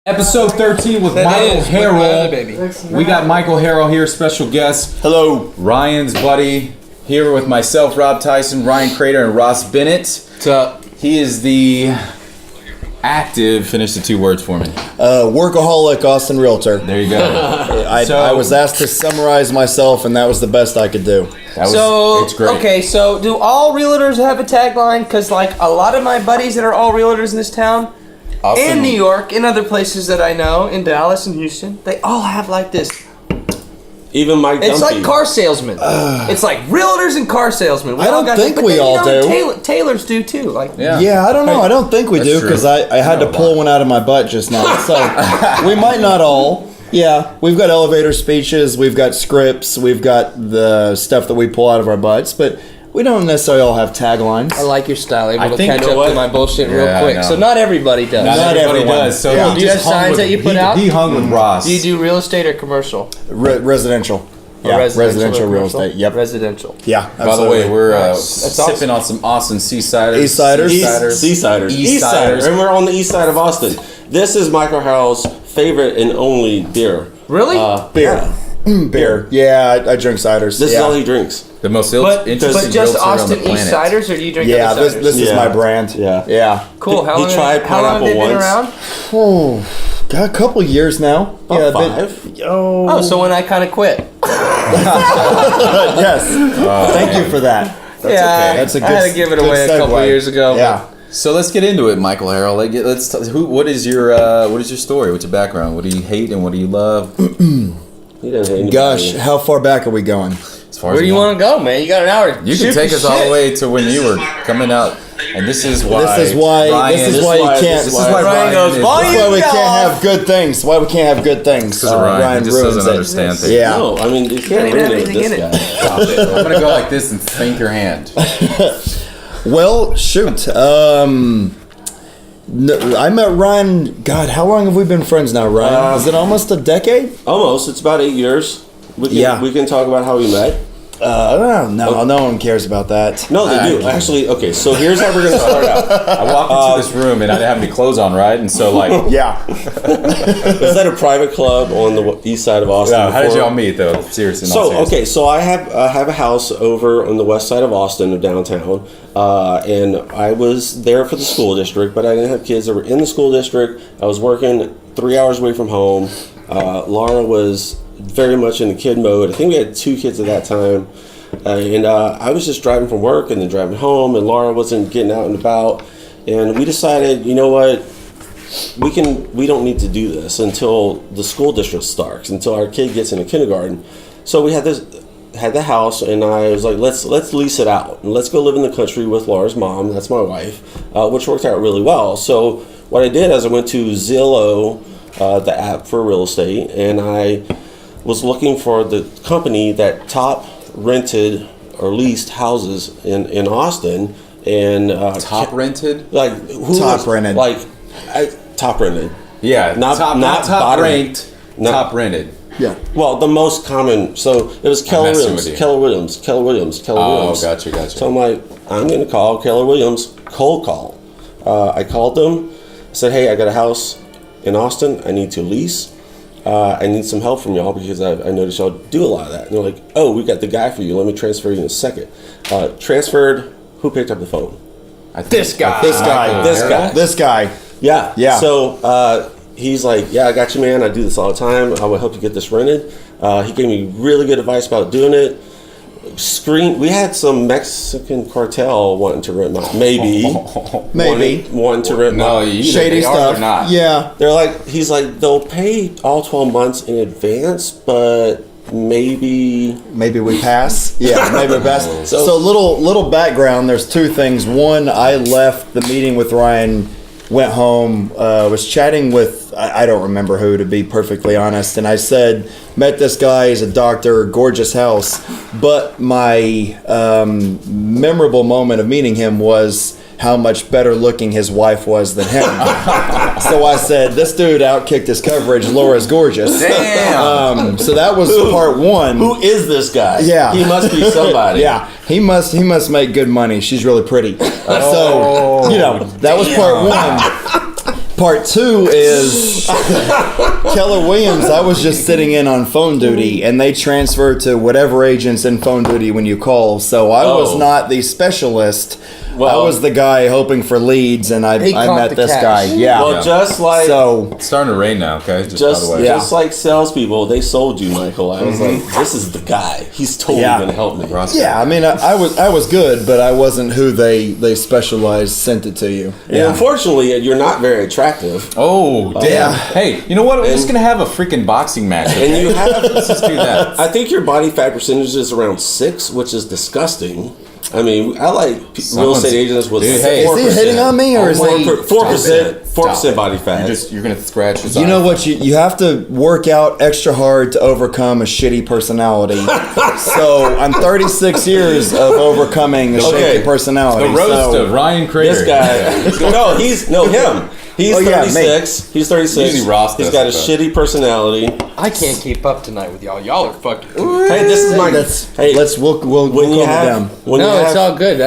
Episode 13 with Michael Harrell. We got Michael Harrell here, special guest. Hello. Ryan's buddy here with myself, Rob Tyson, Ryan Crater, and Ross Bennett. What's up? He is the active, finish the 2 words for me. Workaholic Austin Realtor. There you go. I was asked to summarize myself, and that was the best I could do. It's great. Okay, so do all realtors have a tagline? Because, like, a lot of my buddies that are all realtors in this town, in New York, in other places that I know, in Dallas and Houston, they all have, like, this. Even Mike Dumpy. It's like car salesmen. It's like realtors and car salesmen. I don't think we all do. Tailors do, too. Like, Yeah, I don't know. I don't think we do, because I had to pull one out of my butt just now. So we might not all. Yeah, we've got elevator speeches, we've got scripts, we've got the stuff that we pull out of our butts, but we don't necessarily all have taglines. I like your style. Able I to think- catch you know up to what? my bullshit Yeah, real I quick. know. So not everybody does. Not everybody everyone. does. So Yeah. he Do you just have hung signs with- that you put he- out? He hung with Ross. Do you do real estate or commercial? Residential. Yeah, residential real estate. Yep. Residential. Yeah, By the absolutely. way, we're That's sipping on some Austin Seasiders. Eastsiders. Seasiders. Eastsiders. And we're on the east side of Austin. This is Michael Harrell's favorite and only beer. Really? Beer. Beer. Yeah, I drink ciders. This is yeah. all he drinks. The most But interesting just realtor on the Austin planet. East Ciders, or do you drink Yeah, other this ciders? this is Yeah. my brand. Yeah. Yeah. Cool. How He long tried how long have they pineapple been once. around? Oh, got a couple years now. About been- 5. Oh, so when I kind of quit. Yes. Thank you for that. Yeah, That's a good. I had to give it good away a couple segue. years ago. Yeah. So let's get into it, Michael Harrell. What is your story? What's your background? What do you hate and what do you love? He doesn't hate anybody. Gosh, how far back are we going? As far Where as do you want to go, man? You got an hour. You can take us all the way to when you were coming out, and this is why. This is why you can't. This is why Ryan Ryan goes, is- "Volume That's why we down." can't have good things. Why we can't have good things? Because of Ryan, he just ruins doesn't it. understand things. Yeah. No, I mean, you can't Can't ruin have it with anything this in guy. it. Stop it. I'm gonna go like this and spank your hand. Well, shoot. I met Ryan. God, how long have we been friends now, Ryan? Is it almost a decade? Almost. It's about 8 years. We can talk about how we met. No one cares about that. No, they do. Actually, okay, so here's how we're going to start out. I walked into this room and I didn't have any clothes on, right? And so like, Yeah. Was that a private club on the east side of Austin? how did before? y'all meet though? Seriously. not So seriously. okay, so I have a house over on the west side of Austin, of downtown, and I was there for the school district, but I didn't have kids that were in the school district. I was working 3 hours away from home. Laura was very much in the kid mode. I think we had 2 kids at that time, and I was just driving from work and then driving home, and Laura wasn't getting out and about, and we decided, you know what? We don't need to do this until the school district starts, until our kid gets into kindergarten. So we had the house, and I was like, let's lease it out and let's go live in the country with Laura's mom. That's my wife, which worked out really well. So what I did is I went to Zillow, the app for real estate, and I was looking for the company that top rented or leased houses in Austin, and top rented? like who Top was, rented. like top rented. Yeah, Not top bottom. ranked, No. top rented. Yeah. Well, the most common. So it was Keller messing Williams, with you. Keller Williams, Keller Williams, Keller Oh, Williams. gotcha. So I'm like, I'm going to call Keller Williams, cold call. I called them, said, hey, I got a house in Austin. I need to lease. I need some help from y'all because I noticed y'all do a lot of that. And they're like, oh, we got the guy for you. Let me transfer you in a second. Transferred. Who picked up the phone? This guy. This guy. This guy. Yeah. Yeah. So he's like, yeah, I got you, man. I do this all the time. I will help you get this rented. He gave me really good advice about doing it. We had some Mexican cartel wanting to rent my Maybe. wanting to rent No, my either Shady they are stuff. or not. Yeah. They're like, he's like, they'll pay all 12 months in advance, but maybe We pass. Yeah, maybe we pass. So little background. There's 2 things. One, I left the meeting with Ryan, went home, was chatting with I don't remember who, to be perfectly honest, and I said, met this guy. He's a doctor, gorgeous house. But my memorable moment of meeting him was how much better looking his wife was than him. So I said, this dude outkicked his coverage. Laura's gorgeous. Damn. So that was part 1. who is this guy? Yeah. He must be somebody. Yeah, he must make good money. She's really pretty. So, that was part 1. Part 2 is Keller Williams. I was just sitting in on phone duty, and they transfer to whatever agent's in phone duty when you call. So I was not the specialist. Well, I was the guy hoping for leads, and I met this guy. Yeah. Well, just like It's starting to rain now. Okay, just by the way. Just like salespeople, they sold you, Michael. I was like, this is the guy. He's totally gonna help me. Yeah, I mean, I was good, but I wasn't who they specialized sent it to you. And unfortunately, you're not very attractive. Oh, damn. Hey, you know what? We're just going to have a freaking boxing match. Okay? And you have. Let's just do that. I think your body fat percentage is around 6, which is disgusting. I mean, I like real estate agents with 4%. Is he hitting on me, or is he 4%? 4% body fat. You're going to scratch his You know what? You have to work out extra hard to overcome a shitty personality. So I'm 36 years of overcoming a shitty personality. The roast of Ryan Crater. This guy. him. He's 36. He's 36. Usually Ross He's does got a it, shitty personality. I can't keep up tonight with y'all. Y'all are fucking. Hey, this is my. We'll calm it down. It's all good.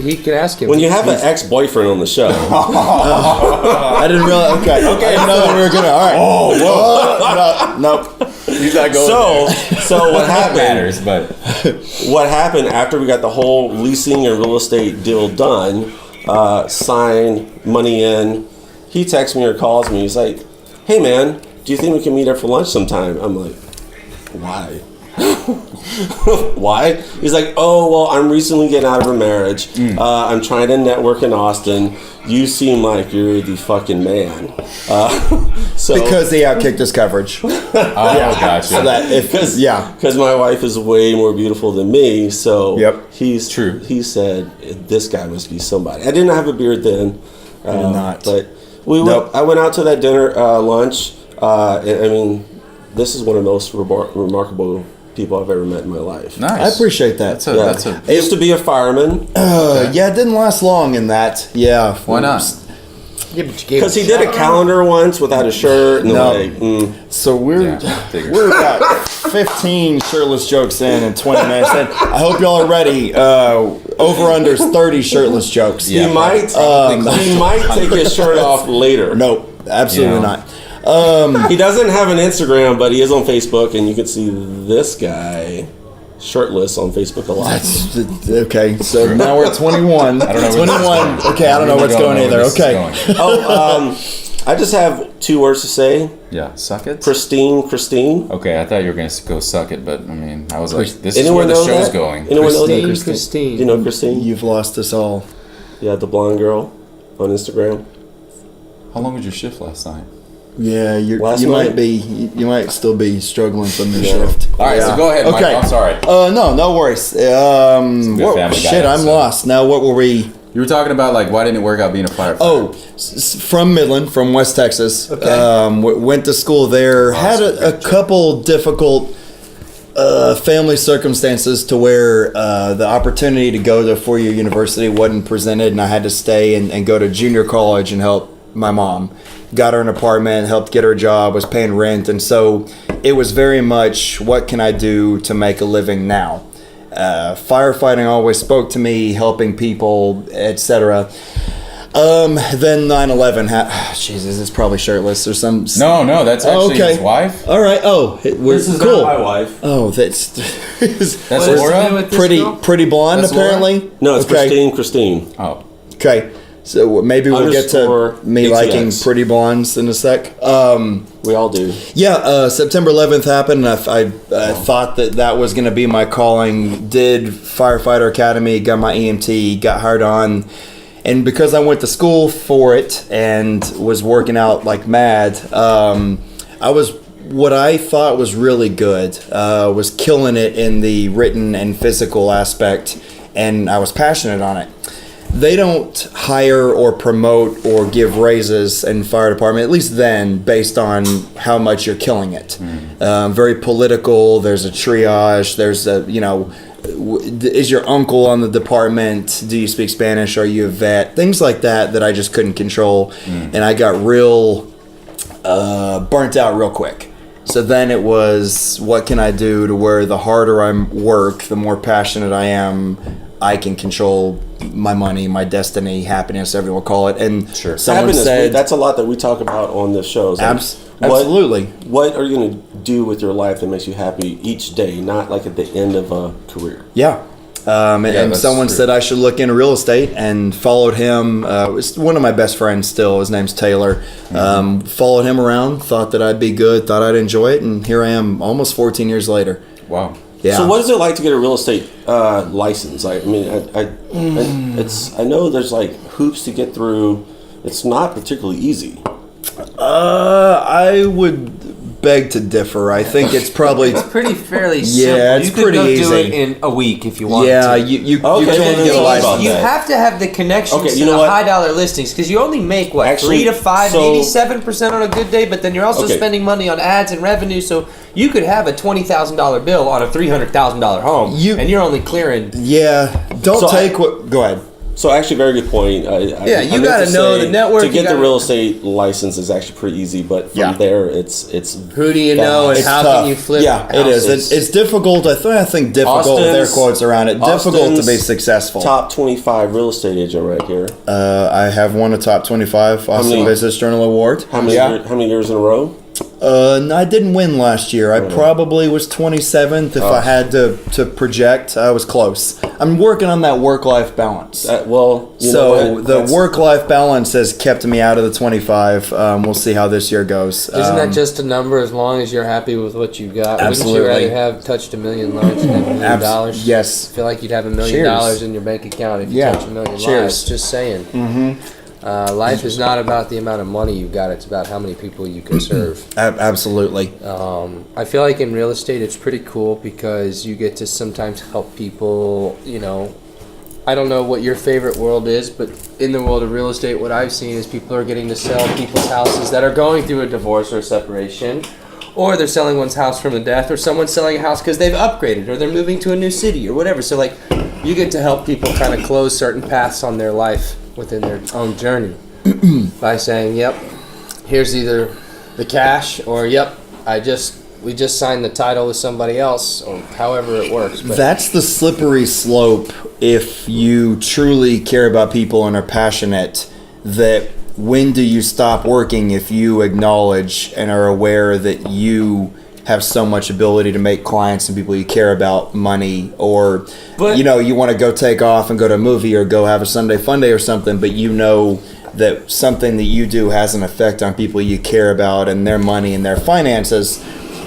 He can ask him. When you have an ex-boyfriend on the show. I didn't realize. Okay. I didn't know that we were gonna. All right. Nope. He's not going So what happened? Matters, but what happened after we got the whole leasing and real estate deal done, signed, money in? He texts me or calls me. He's like, "Hey man, do you think we can meet up for lunch sometime?" I'm like, "Why?" Why? He's like, "Oh well, I'm recently getting out of a marriage. I'm trying to network in Austin. You seem like you're the fucking man." Because he outkicked his coverage. Gotcha. So that because my wife is way more beautiful than me. So he's true. He said this guy must be somebody. I didn't have a beard then. I did not. But I went out to that dinner lunch. I mean, this is one of the most remarkable people I've ever met in my life. Nice. I appreciate that. I used to be a fireman. Yeah, it didn't last long in that. Yeah. Why not? Because he did a calendar once without a shirt. And So we're about 15 shirtless jokes in 20 minutes in. I hope y'all are ready. Over under 30 shirtless jokes. Yeah, he might take his shirt off later. Nope, absolutely not. He doesn't have an Instagram, but he is on Facebook, and you can see this guy shirtless on Facebook a lot. Okay, so now we're at 21. I don't know. 21. Okay, I don't know what's going either. Okay. I just have 2 words to say. Yeah, suck it. Christine. Okay, I thought you were going to go suck it, but I mean, I was like, this Anyone is where the know show's that? going. Anyone know that? Christine. You know Christine? You've lost us all. Yeah, the blonde girl on Instagram. How long was your shift last night? Yeah, you might still be struggling from your shift. All right, so go ahead, Michael. I'm sorry. No worries. I'm lost. Now, what were we? You were talking about like why didn't it work out being a firefighter? From Midland, from West Texas. Okay. Went to school there. Had a couple difficult family circumstances to where the opportunity to go to a 4-year university wasn't presented, and I had to stay and go to junior college and help my mom. Got her an apartment, helped get her a job, was paying rent, and so it was very much, what can I do to make a living now? Firefighting always spoke to me, helping people, etc. Then 9/11 Jesus, it's probably shirtless or some. No, that's actually his wife. All right. This is cool. not my wife. Oh, that's Laura. pretty blonde, That's apparently. Laura? No, it's Christine. Oh, okay. So maybe we'll get to me ATX. liking pretty blondes in a sec. We all do. Yeah, September 11th happened, and I thought that was going to be my calling. Did Firefighter Academy, got my EMT, got hired on. And because I went to school for it and was working out like mad, I was what I thought was really good, was killing it in the written and physical aspect, and I was passionate on it. They don't hire or promote or give raises in fire department, at least then, based on how much you're killing it. Very political. There's a triage. There's a, is your uncle on the department? Do you speak Spanish? Are you a vet? Things like that I just couldn't control. And I got real burnt out real quick. So then it was, what can I do to where the harder I work, the more passionate I am, I can control my money, my destiny, happiness, everyone will call it. And Sure. someone Happiness, said, that's a lot that we talk about on the shows. Like, absolutely. What are you going to do with your life that makes you happy each day, not like at the end of a career? Yeah. And that's someone true. said I should look into real estate, and followed him. It's one of my best friends still. His name's Taylor. Followed him around, thought that I'd be good, thought I'd enjoy it, and here I am almost 14 years later. Wow. Yeah. So what is it like to get a real estate license? I mean, I know there's like hoops to get through. It's not particularly easy. I would beg to differ. I think it's probably It's pretty fairly simple. Yeah, it's you could pretty go do easy. it in a week if you want yeah. to. You Okay, can well, get a then license. You that. have to have the connections Okay, to you know the what? high dollar listings because you only make what Actually, 3 to 5, so- maybe 7% on a good day, but then you're also Okay. spending money on ads and revenue. So you could have a $20,000 bill on a $300,000 home, and you're only clearing. Yeah. Don't So take what. Go ahead. So actually, very good point. Yeah, you gotta know the network, To you get the gotta- real estate license is actually pretty easy, but from Yeah. there, it's Who do you know and It's how tough. can you flip? Yeah, it is. houses? It's difficult. I think difficult with their Austin's- quotes around it. Difficult to be Austin's successful. top 25 real estate agent right here. I have won a top 25 Austin many- Business Journal award. How many years in a row? No, I didn't win last year. I probably was 27th if I had to project. I was close. I'm working on that work-life balance. Well, you know So what? the That's- work-life balance has kept me out of the 25. We'll see how this year goes. Isn't that just a number as long as you're happy with what you got? Absolutely. Wouldn't you rather have touched $1 million lives than have $1 million dollars? Yes. I feel like you'd have $1 million Cheers. in your bank account if you Yeah. touch 1 million Cheers. lives. Just saying. Life is not about the amount of money you've got. It's about how many people you can serve. Absolutely. I feel like in real estate it's pretty cool because you get to sometimes help people, you know. I don't know what your favorite world is, but in the world of real estate, what I've seen is people are getting to sell people's houses that are going through a divorce or a separation, or they're selling one's house from a death, or someone's selling a house because they've upgraded, or they're moving to a new city, or whatever. So, like, you get to help people kind of close certain paths on their life within their own journey by saying, yep, here's either the cash, or yep, we just signed the title with somebody else, or however it works. But That's the slippery slope if you truly care about people and are passionate. That when do you stop working if you acknowledge and are aware that you have so much ability to make clients and people you care about money, or you want to go take off and go to a movie or go have a Sunday fun day or something, but you know that something that you do has an effect on people you care about and their money and their finances.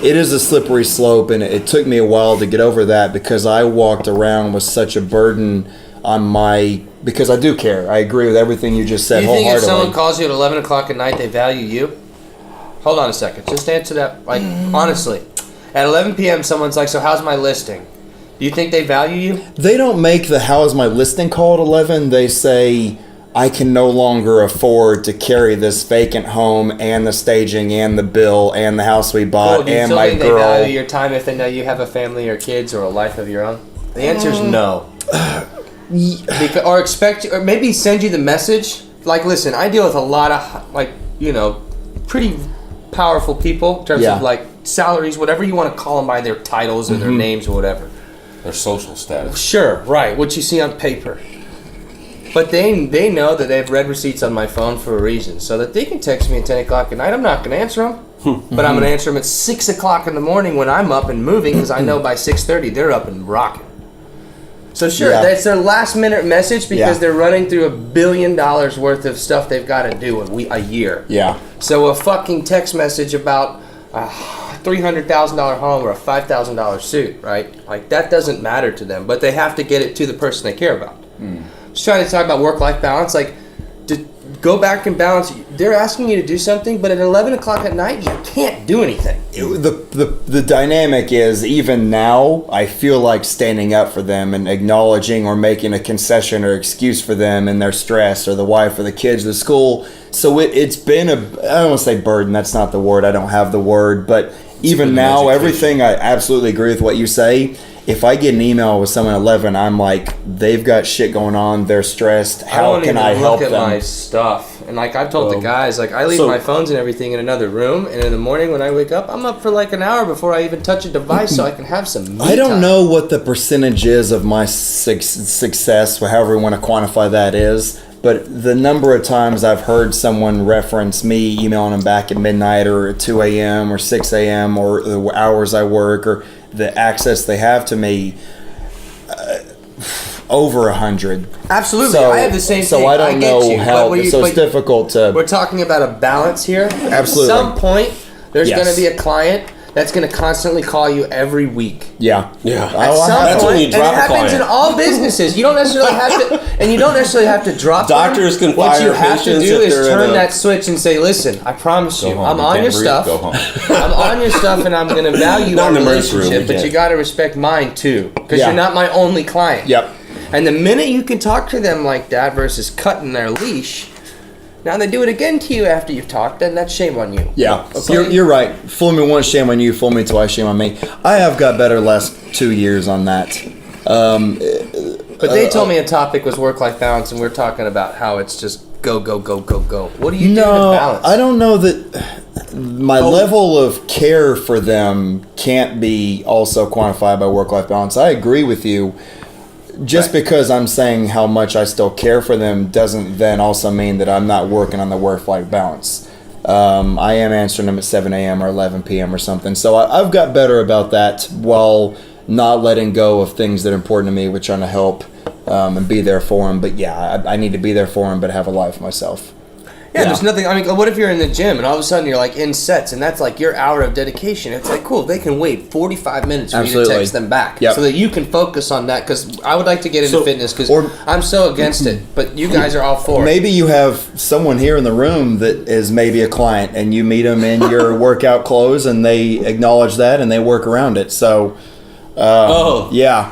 It is a slippery slope, and it took me a while to get over that because I walked around with such a burden on because I do care. I agree with everything you just said do you think if wholeheartedly. someone calls you at 11 o'clock at night, they value you? Hold on a second. Just answer that, like, honestly. At 11 p.m., someone's like, so how's my listing? Do you think they value you? They don't make the how's my listing call at 11. They say, I can no longer afford to carry this vacant home and the staging and the bill and the house we bought Do you and still my think they girl. value your time if they know you have a family or kids or a life of your own? The answer is no. Or expect, or maybe send you the message. Like, listen, I deal with a lot of, pretty powerful people in terms of, like, salaries, whatever you want to call them by their titles or their names or whatever. Their social status. Sure, right, what you see on paper. But they know that they have read receipts on my phone for a reason, so that they can text me at 10 o'clock at night. I'm not going to answer them. But I'm going to answer them at 6 o'clock in the morning when I'm up and moving, because I know by 6:30 they're up and rocking. So sure, that's their last minute message because they're running through $1 billion worth of stuff they've got to do a year. Yeah. So a fucking text message about a $300,000 home or a $5,000 suit, right? Like, that doesn't matter to them, but they have to get it to the person they care about. Just trying to talk about work-life balance, like, to go back and balance. They're asking you to do something, but at 11 o'clock at night, you can't do anything. The dynamic is, even now, I feel like standing up for them and acknowledging or making a concession or excuse for them and their stress, or the wife or the kids, the school. So it's been I don't want to say burden, that's not the word, I don't have the word, but even now, everything, I absolutely agree with what you say. If I get an email with someone at 11, I'm like, they've got shit going on, they're stressed, how can I help them? Look at my stuff. And like I've told the guys, like I leave my phones and everything in another room, and in the morning when I wake up, I'm up for like an hour before I even touch a device, so I can have some. I don't know what the percentage is of my success, however you want to quantify that is. But the number of times I've heard someone reference me emailing them back at midnight or at 2 a.m. or 6 a.m. or the hours I work or the access they have to me, over 100. Absolutely, So, I have the same thing. So I don't know how. So it's difficult to. We're talking about a balance here. Absolutely. At some point, there's Yes. going to be a client that's going to constantly call you every week. Yeah. Yeah. At some That's point, when you and drop it a happens client. in all businesses. You don't necessarily have to, and you don't necessarily have to drop them. Doctors can What you fire have to patients do if is they're in turn a- that switch and say, "Listen, I promise you, Go home. I'm You on can't your breathe, stuff. go home. I'm on your stuff, and I'm going to value Not our in the emergency room, relationship. we But you can't. got to respect mine too, because Yeah. you're not my only client." Yep. And the minute you can talk to them like that versus cutting their leash, now they do it again to you after you've talked, then that's shame on you. Yeah, Okay. you're right. Fool me once, shame on you. Fool me twice, shame on me. I have got better last 2 years on that. But they told me a topic was work-life balance, and we're talking about how it's just go, go, go, go, go. What do you do to balance? I don't know that my level of care for them can't be also quantified by work-life balance. I agree with you. Just because I'm saying how much I still care for them doesn't then also mean that I'm not working on the work-life balance. I am answering them at 7 a.m. or 11 p.m. or something. So I've got better about that while not letting go of things that are important to me, which are to help and be there for them. But yeah, I need to be there for them, but have a life myself. Yeah, there's nothing. I mean, what if you're in the gym and all of a sudden you're like in sets and that's like your hour of dedication? It's like, cool, they can wait 45 minutes for you Absolutely. to text them back Yep. so that you can focus on that. Because I would like to get into fitness because or- I'm so against it, but you guys are all for it. Maybe you have someone here in the room that is maybe a client, and you meet them in your workout clothes, and they acknowledge that and they work around it. So, yeah,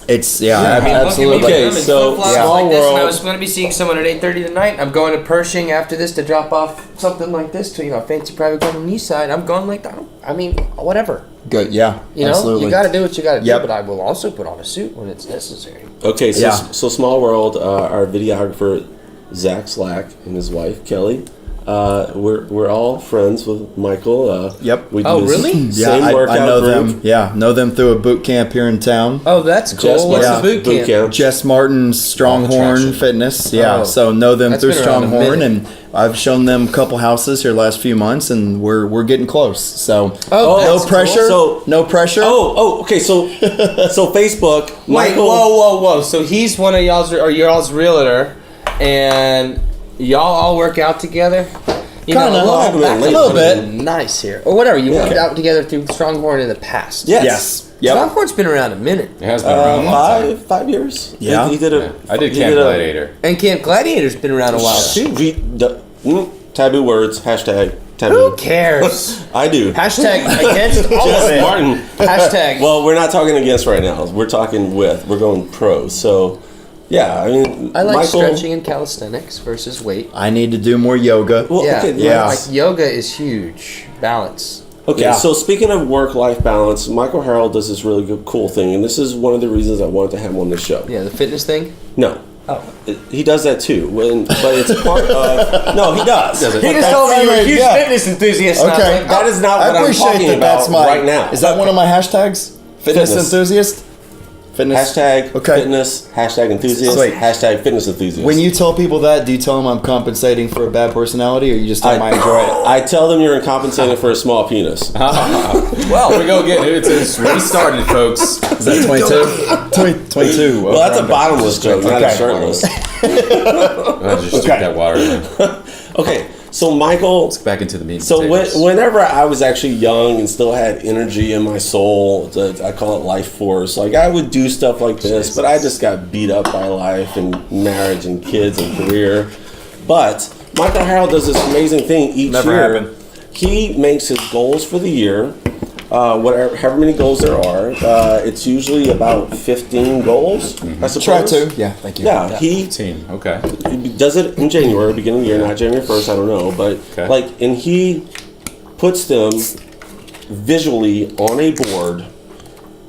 it's I mean, absolutely. Okay, I'm in so flip-flops small like this, and I world. was going to be seeing someone at 8:30 tonight. I'm going to Pershing after this to drop off something like this to a fancy private club on the east side. I'm going like that. I mean, whatever. Good, yeah, You know, absolutely. you got to do what you got to Yep. do, but I will also put on a suit when it's necessary. Okay, so Yeah. so Small World, our videographer Zach Slack and his wife Kelly, we're all friends with Michael. Yep. We do Oh, this really? Yeah, Same I workout know group. them. Yeah, know them through a boot camp here in town. Oh, that's cool. Jess What's Martin's the boot camp? Jess Martin's Stronghorn Attraction. Fitness. Yeah, Oh. so know them That's through been around a Stronghorn, minute. and I've shown them a couple houses here last few months, and we're getting close. So Oh, no that's pressure. cool. So- no pressure. Okay. So Facebook, Wait, Michael. whoa. So he's one of y'all's, or y'all's realtor, and y'all all work out together? You know, Kinda. a little, A back little bit. Nice here. Or whatever, you worked Yeah. out together through Stronghorn in the past. Yes. Yes. Yep. Stronghorn's been around a minute. It has been around a long time. 5 years. Yeah. He did a. Yeah. I did he Camp a- Gladiator. And Camp Gladiator's been around a while, too. Taboo words. Hashtag Who taboo. cares? I do. Hashtag against all of Jess it. Martin. Hashtag. Well, we're not talking against right now. We're talking with. We're going pro. So, yeah. I mean, I like Michael, stretching and calisthenics versus weight. I need to do more yoga. Well, Yeah, okay, yeah. Like yoga is huge. Balance. Okay, Yeah. so speaking of work-life balance, Michael Harrell does this really good, cool thing, and this is one of the reasons I wanted to have him on the show. Yeah, the fitness thing. No, Oh. he does that too, but it's part of. No, he does. He just told me you were a huge Yeah. fitness enthusiast. and I was Okay. like, That is not I what I'm appreciate talking that. about That's my right now. Is that one of my hashtags? Fitness enthusiast. Fitness. Hashtag Okay. fitness, hashtag enthusiast, Sweet. hashtag fitness enthusiast. When you tell people that, do you tell them I'm compensating for a bad personality, or you just tell them I enjoy it? I tell them you're compensating for a small penis. Well, we go get it. It's restarted, folks. Is that 22? 22. Well, that's a bottomless joke, not a Okay. shirtless. I just drink that water. Then. Okay, so Michael. Back into the meat. and So potatoes. whenever I was actually young and still had energy in my soul, I call it life force. Like I would do stuff like this, but I just got beat up by life and marriage and kids and career. But Michael Harrell does this amazing thing each Never year. happened. He makes his goals for the year. However many goals there are, it's usually about 15 goals. I suppose. Try to. Yeah, thank you. Yeah, he Team. Okay. does it in January, beginning of the year, not January 1st, I don't know, but Okay. and he puts them visually on a board,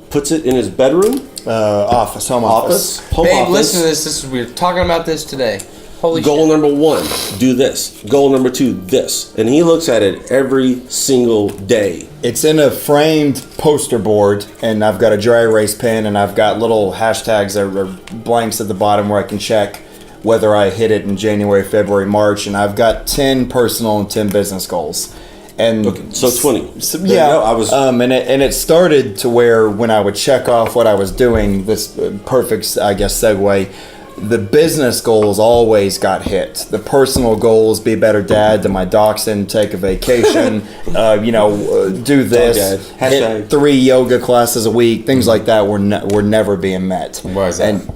puts it in his bedroom, Office, home office. home Babe, office. listen to this. We were talking about this today. Holy goal shit. number 1, do this. Goal number 2, this. And he looks at it every single day. It's in a framed poster board, and I've got a dry erase pen, and I've got little hashtags or blanks at the bottom where I can check whether I hit it in January, February, March, and I've got 10 personal and 10 business goals. And Okay, so 20. So, There you yeah, go. I was and it started to where when I would check off what I was doing, this perfect, I guess, segue. The business goals always got hit. The personal goals: be a better dad to my dachshund, take a vacation, do this, Dog dad. hit 3 yoga classes a week, things like that were never being met. Why is that? And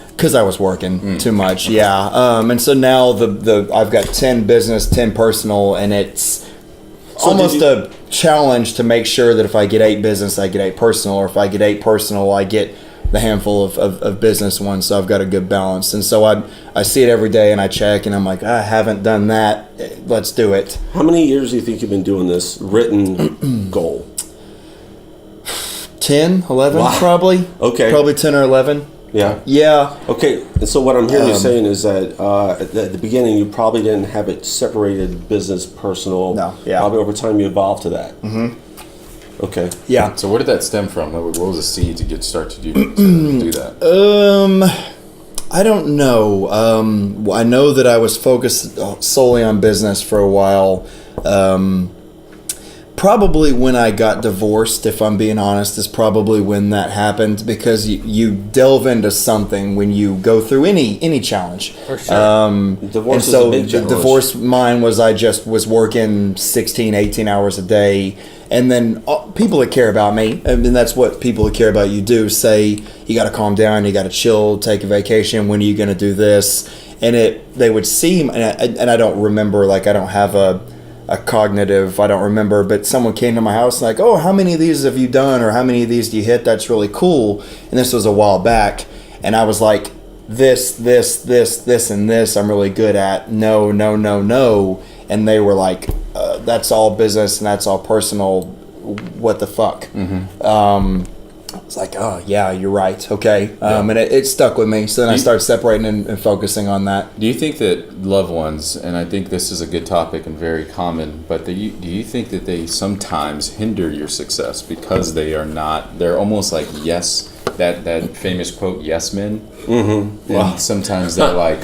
because I was working too much, yeah. And so now the I've got 10 business, 10 personal, and it's almost a challenge to make sure that if I get 8 business, I get 8 personal, or if I get 8 personal, I get the handful of business ones. So I've got a good balance. And so I see it every day and I check and I'm like, I haven't done that. Let's do it. How many years do you think you've been doing this written goal? 10, 11 Wow. probably. Okay. Probably 10 or 11. Yeah. Yeah. Okay, and so what I'm hearing you saying is that at the beginning you probably didn't have it separated business, personal. No, yeah. Probably over time you evolved to that. Mm-hmm. Okay. Yeah. So where did that stem from? What was the seed to start to do that? I don't know. I know that I was focused solely on business for a while. Probably when I got divorced, if I'm being honest, is probably when that happened, because you delve into something when you go through any challenge. For sure. Divorce and so is a big the challenge. divorce mine was I just was working 16, 18 hours a day. And then people that care about me, and that's what people that care about you do, say, you got to calm down, you got to chill, take a vacation, when are you going to do this? And they would see, and I don't remember, like I don't have a cognitive, I don't remember, but someone came to my house and like, oh, how many of these have you done, or how many of these do you hit? That's really cool. And this was a while back, and I was like, this, and this I'm really good at. No. And they were like, that's all business and that's all personal. What the fuck? I was like, oh, yeah, you're right. Okay. And it stuck with me. So then I started separating and focusing on that. Do you think that loved ones, and I think this is a good topic and very common, but do you think that they sometimes hinder your success because they're almost like that famous quote, yes men? Mm-hmm. Well, sometimes they're like,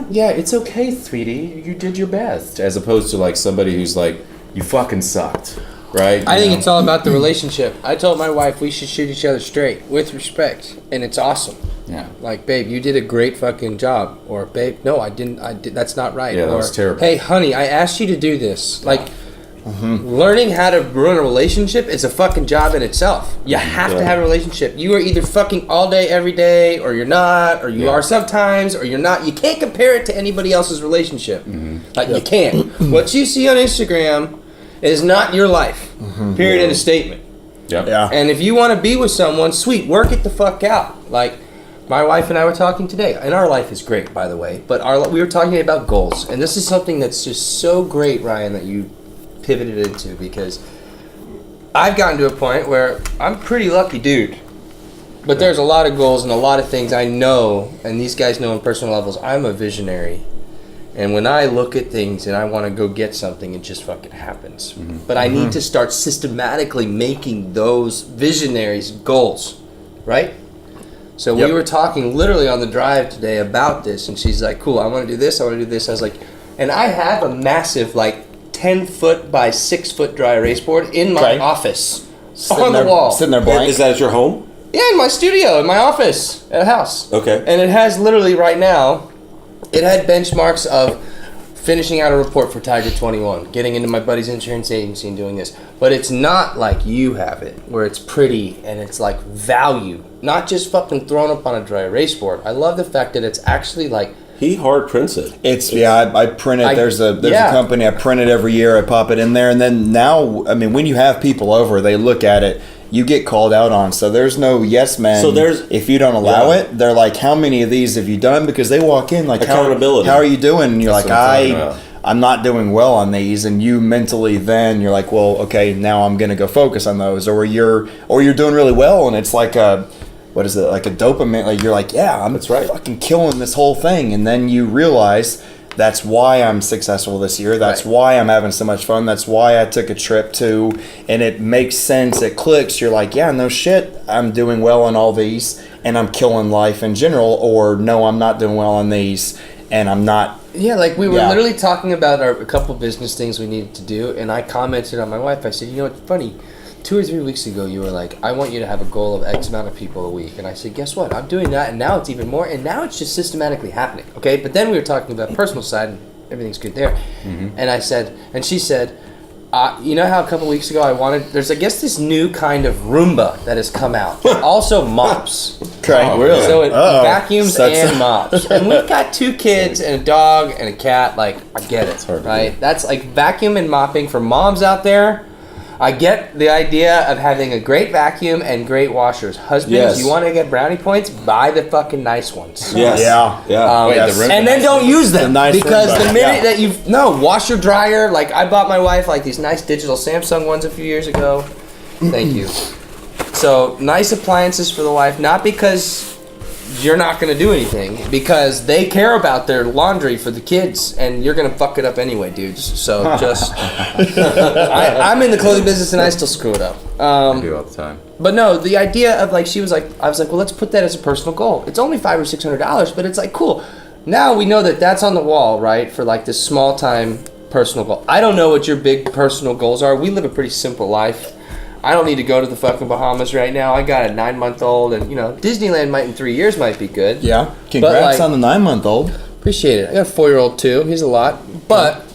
yeah, it's okay, sweetie, you did your best, as opposed to like somebody who's like, you fucking sucked. Right? I think it's all about the relationship. I told my wife we should shoot each other straight with respect, and it's awesome. Yeah. Like, babe, you did a great fucking job. Or, babe, no, I didn't. That's not right. Yeah, or, that was terrible. Hey, honey, I asked you to do this. Like, learning how to run a relationship is a fucking job in itself. You have to have a relationship. You are either fucking all day, every day, or you're not, or you are sometimes, or you're not. You can't compare it to anybody else's relationship. Like, you can't. What you see on Instagram is not your life. Period. End of statement. Yep. Yeah. And if you want to be with someone, sweet, work it the fuck out. Like, my wife and I were talking today, and our life is great, by the way, but we were talking about goals. And this is something that's just so great, Ryan, that you pivoted into, because I've gotten to a point where I'm a pretty lucky dude. But there's a lot of goals and a lot of things I know, and these guys know on personal levels, I'm a visionary. And when I look at things and I want to go get something, it just fucking happens. But I need to start systematically making those visionaries goals, right? So we were talking literally on the drive today about this, and she's like, cool, I want to do this, I want to do this. I was like, and I have a massive, like, 10-foot by 6-foot dry erase board in my office, on the wall. Sitting there blank. Is that at your home? Yeah, in my studio, in my office, at a house. Okay. And it has literally right now, it had benchmarks of finishing out a report for Tiger 21, getting into my buddy's insurance agency and doing this. But it's not like you have it, where it's pretty and it's like value, not just fucking thrown up on a dry erase board. I love the fact that it's actually like, He hard prints it. I print it. There's a company, I print it every year, I pop it in there, and then now, I mean, when you have people over, they look at it, you get called out on. So there's no yes man. So there's, if you don't allow it, they're like, how many of these have you done? Because they walk in like, accountability. How are you doing? And you're That's like, I'm not doing well on these. And you mentally then you're like, well, okay, now I'm gonna go focus on those. Or you're doing really well, and it's like what is it, like a dopamine, like you're like, yeah, I'm That's right. fucking killing this whole thing. And then you realize that's why I'm successful this year. That's why I'm having so much fun. That's why I took a trip to, and it makes sense. It clicks. You're like, yeah, no shit. I'm doing well on all these and I'm killing life in general. Or no, I'm not doing well on these and I'm not. Yeah, like we were Yeah. literally talking about a couple business things we needed to do, and I commented on my wife. I said, you know, it's funny. 2 or 3 weeks ago, you were like, I want you to have a goal of X amount of people a week. And I said, guess what? I'm doing that, and now it's even more, and now it's just systematically happening, okay? But then we were talking about personal side, and everything's good there. And I said, and she said, you know how a couple weeks ago I wanted, there's, I guess, this new kind of Roomba that has come out. That also mops. Okay, really? So it Uh-oh. vacuums That's- and mops. And we've got 2 kids and a dog and a cat. Like, I get it, hard to right? That's like vacuum and mopping for moms out there. I get the idea of having a great vacuum and great washers. Husbands, Yes. you want to get brownie points? Buy the fucking nice ones. Yes. Yeah. Wait, Yes. the room- And then don't use them The nice because Roomba, the minute yeah. that you washer dryer, like I bought my wife like these nice digital Samsung ones a few years ago. Thank you. So nice appliances for the wife, not because you're not going to do anything, because they care about their laundry for the kids, and you're going to fuck it up anyway, dudes. So just, I'm in the clothing business and I still screw it up. I do all the time. But no, the idea of like, I was like, well, let's put that as a personal goal. It's only $500 or $600, but it's like, cool. Now we know that that's on the wall, right? For like this small time personal goal. I don't know what your big personal goals are. We live a pretty simple life. I don't need to go to the fucking Bahamas right now. I got a 9-month-old, and you know, Disneyland might in 3 years might be good. Yeah. Congrats like- on the 9-month-old. Appreciate it. I got a 4-year-old too. He's a lot, but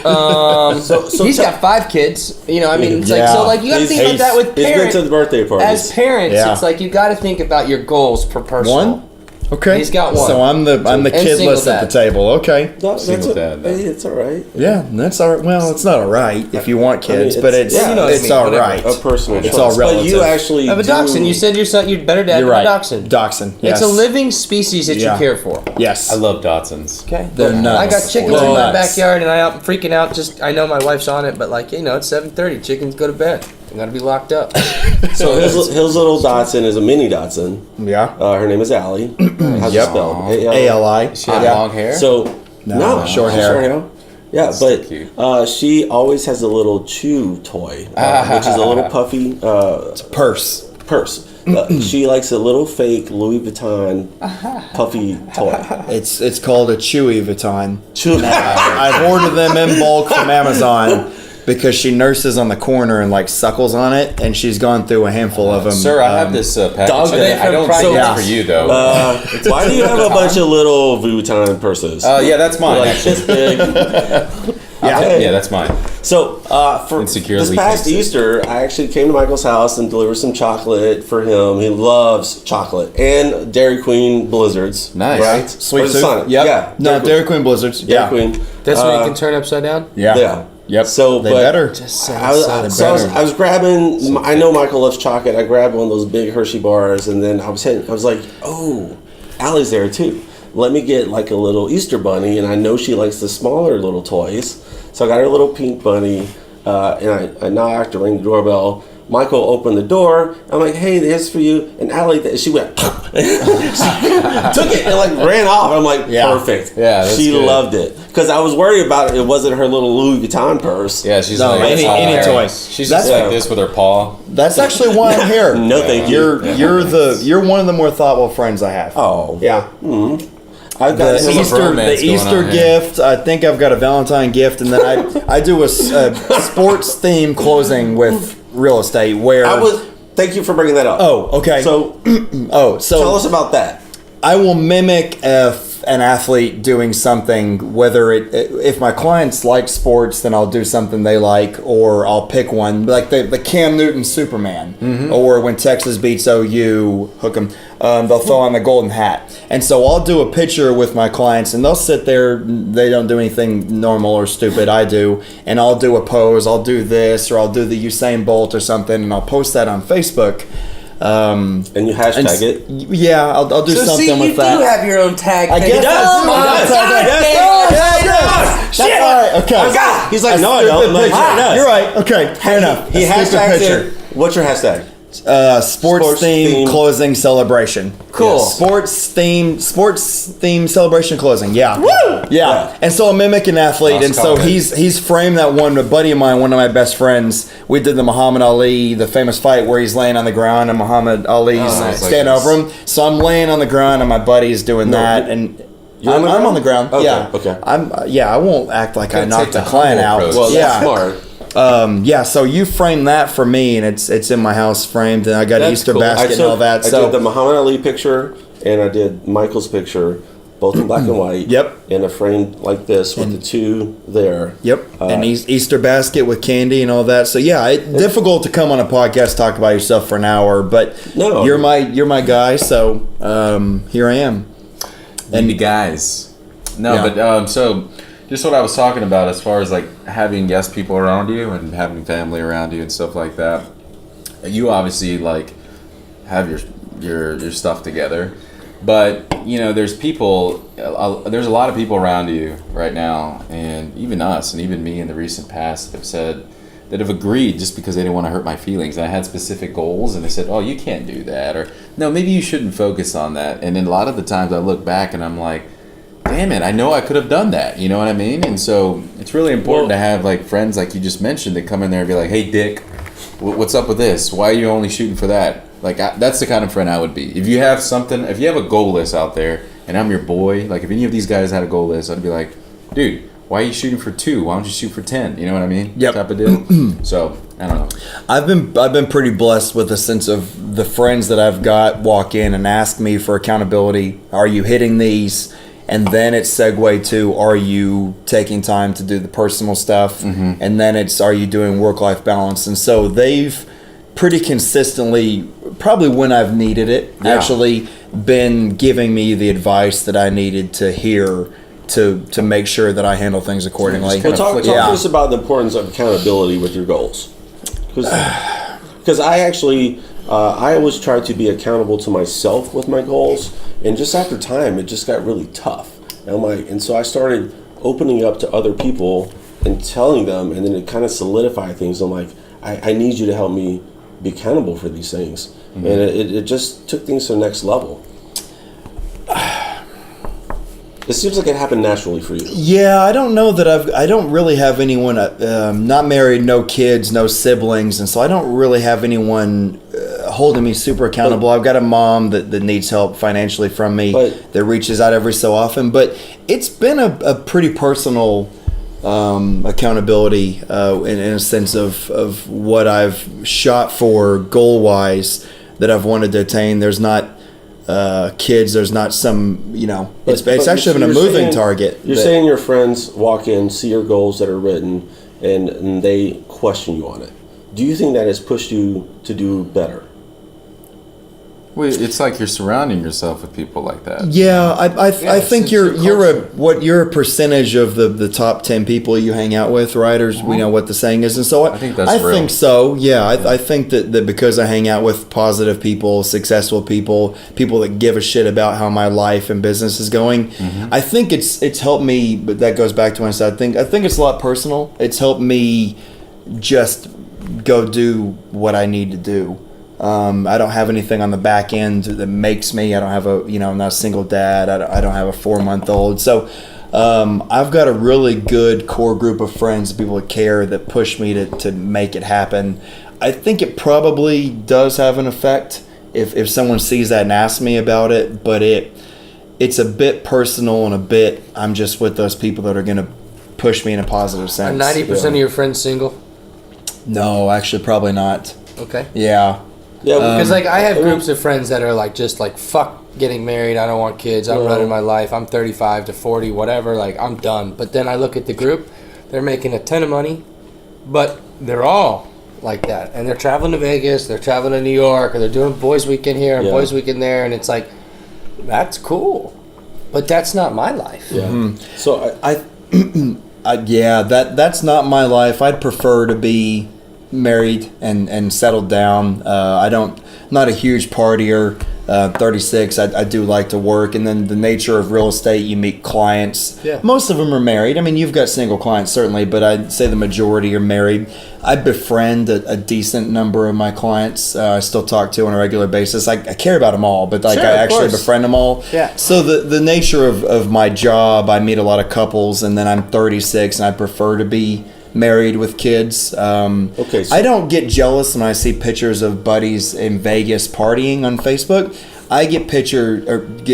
So he's got 5 kids. You know, I mean, it's like Yeah. so. Like you got to think about that with He's been parents. to the birthday parties. As parents, Yeah. it's like you got to think about your goals per person. One? Okay. He's got one. So I'm the And kid single list at the dad. table. Okay. That's Single dad, though. Hey, it's all right. Yeah, that's all right. Well, it's not all right if you want kids, it's- but it's yeah, you know what I it's mean, all whatever. right. A personal It's choice. all But relative. you actually Have a do- dachshund. You said you're better dad You're than right. a dachshund. Dachshund. Yes. It's a living species that Yeah. you care for. Yes. I love Datsuns. Okay. They're nuts. I got chickens They're in my nuts. backyard, and I'm freaking out. Just I know my wife's on it, but like you know, it's 7:30. Chickens go to bed. They gotta be locked up. So his little Dotson is a mini Dotson. Yeah. Her name is Allie. How's Yep. it spelled? ALI. She had Yeah. long hair. So No, short she's hair. Yeah, so but cute. she always has a little chew toy, which is a little puffy Purse. purse. She likes a little fake Louis Vuitton puffy toy. It's called a Chewy Vuitton. Chew. I've ordered them in bulk from Amazon because she nurses on the corner and like suckles on it, and she's gone through a handful of them. Sir, I have this package. dog today. day I don't from think Pride. it's for you though. Why do you have a bunch of little Vuitton purses? Yeah, that's mine. Like actually. this big. Yeah, that's mine. So for Insecurely this past thinks it. Easter, I actually came to Michael's house and delivered some chocolate for him. He loves chocolate and Dairy Queen Blizzards. Nice. right? Sweet Or the Tooth. Sonic. Yep. Yeah, No, Dairy Queen Blizzards. Dairy Yeah. Queen. That's what you can turn upside down. Yeah. Yeah. Yep. So, they but better. Just say I was, so. so I was grabbing. I know Michael loves chocolate. I grabbed one of those big Hershey bars, and then I was like, "Oh, Allie's there too. Let me get like a little Easter bunny." And I know she likes the smaller little toys, so I got her little pink bunny, and I knocked, I rang the doorbell. Michael opened the door. I'm like, "Hey, this for you." And Allie, she went, took it and like ran off. I'm like, Yeah. "Perfect." Yeah, that's she good. loved it because I was worried about it. It wasn't her little Louis Vuitton purse. Yeah, she's No, like any oh, toy. She's That's- just like this with her paw. That's actually why I'm here. No, thank you. You're one of the more thoughtful friends I have. Oh. Yeah. I've The got There's a Easter, bromance the going Easter on here. gift. I think I've got a Valentine gift, and then I do a sports theme closing with real estate where Thank you for bringing that up. Oh, okay. So tell us about that. I will mimic an athlete doing something, whether if my clients like sports, then I'll do something they like, or I'll pick one, like the Cam Newton Superman, or when Texas beats OU, hook 'em, they'll throw on the golden hat. And so I'll do a picture with my clients, and they'll sit there, they don't do anything normal or stupid, I do, and I'll do a pose, I'll do this, or I'll do the Usain Bolt or something, and I'll post that on Facebook. And you hashtag it. Yeah, I'll do something with that. have your own tag. I guess Oh, my I do. God, Yes. damn. That's all right. Okay. He's like, A no, I stupid don't. I'm like, picture. "Yeah, he does." You're right. Okay, fair enough. He A stupid hashtags picture. it. What's your hashtag? Sports theme closing celebration. Cool. Yes. Sports theme celebration closing. Yeah. Woo! Yeah. And so I'm mimicking an athlete, Lost and so comment. he's framed that one. A buddy of mine, one of my best friends, we did the Muhammad Ali, the famous fight where he's laying on the ground and Muhammad Ali's nice. standing Like over him. So I'm laying on the ground and my buddy's doing that, and You're on the I'm ground? on the ground. Okay, Yeah. okay. I won't act like I Gotta knocked take the the client humble out. approach. Well, that's yeah. smart. Yeah, so you framed that for me, and it's in my house framed, and I got an That's Easter cool. basket and all that. I So did the Muhammad Ali picture, and I did Michael's picture, both in black and white. Yep. In a frame like this with the two there. yep, an Easter basket with candy and all that. So yeah, it's difficult to come on a podcast talk about yourself for an hour, but No. you're my guy. So here I am. And the guys. No, Yeah. but so just what I was talking about as far as like having yes people around you and having family around you and stuff like that. You obviously like have your stuff together, but you know there's people. There's a lot of people around you right now, and even us, and even me in the recent past have said that have agreed just because they didn't want to hurt my feelings. I had specific goals, and they said, "Oh, you can't do that," or "No, maybe you shouldn't focus on that." And then a lot of the times I look back and I'm like, damn it, I know I could have done that. You know what I mean? And so it's really important to have like friends like you just mentioned that come in there and be like, hey, Dick, what's up with this? Why are you only shooting for that? Like, that's the kind of friend I would be. If you have something, if you have a goal list out there and I'm your boy, like if any of these guys had a goal list, I'd be like, dude, why are you shooting for 2? Why don't you shoot for 10? You know what I mean? Yep. Type of deal. So, I don't know. I've been pretty blessed with the sense of the friends that I've got walk in and ask me for accountability. Are you hitting these? And then it's segue to, are you taking time to do the personal stuff? Mm-hmm. And then it's, are you doing work-life balance? And so they've pretty consistently, probably when I've needed it, actually been giving me the advice that I needed to hear to make sure that I handle things accordingly. Well, talk to us about the importance of accountability with your goals. Because I actually, I always try to be accountable to myself with my goals. And just after time, it just got really tough. And so I started opening up to other people and telling them, and then it kind of solidified things. I'm like, I need you to help me be accountable for these things. Mm-hmm. And it just took things to the next level. It seems like it happened naturally for you. Yeah, I don't know that I don't really have anyone, not married, no kids, no siblings, and so I don't really have anyone holding me super accountable. I've got a mom that needs help financially from me, that reaches out every so often, but it's been a pretty personal accountability in a sense of what I've shot for goal-wise that I've wanted to attain. There's not kids, there's not some, it's actually been a moving target. You're saying your friends walk in, see your goals that are written, and they question you on it. Do you think that has pushed you to do better? Well, it's like you're surrounding yourself with people like that. Yeah, I think you're culture. you're a percentage of the top 10 people you hang out with, right? Or we know what the saying is, and so I think that's real. think so. Yeah, I think that because I hang out with positive people, successful people that give a shit about how my life and business is going, I think it's helped me. But that goes back to when I said I think it's a lot personal. It's helped me just go do what I need to do. I don't have anything on the back end that makes me. I don't have I'm not a single dad. I don't have a 4-month-old. So I've got a really good core group of friends, people that care, that push me to make it happen. I think it probably does have an effect if someone sees that and asks me about it, but it's a bit personal and a bit, I'm just with those people that are going to push me in a positive sense. Are 90% of your friends single? No, actually probably not. Okay. Yeah. Yeah, Because I have groups of friends that are like just like fuck getting married. I don't want kids. I'm running my life. I'm 35 to 40, whatever. Like I'm done. But then I look at the group. They're making a ton of money, but they're all like that, and they're traveling to Vegas. They're traveling to New York, or they're doing boys' weekend here and boys' weekend there, and it's like that's cool, but that's not my life. Yeah. So that's not my life. I'd prefer to be married and settled down. I'm not a huge partier. 36. I do like to work, and then the nature of real estate, you meet clients. Yeah. Most of them are married. I mean, you've got single clients certainly, but I'd say the majority are married. I befriend a decent number of my clients. I still talk to on a regular basis. I care about them all, but like Sure, I of actually course. befriend them all. Yeah. So the nature of my job, I meet a lot of couples, and then I'm 36, and I prefer to be married with kids. Okay, so- I don't get jealous when I see pictures of buddies in Vegas partying on Facebook. I get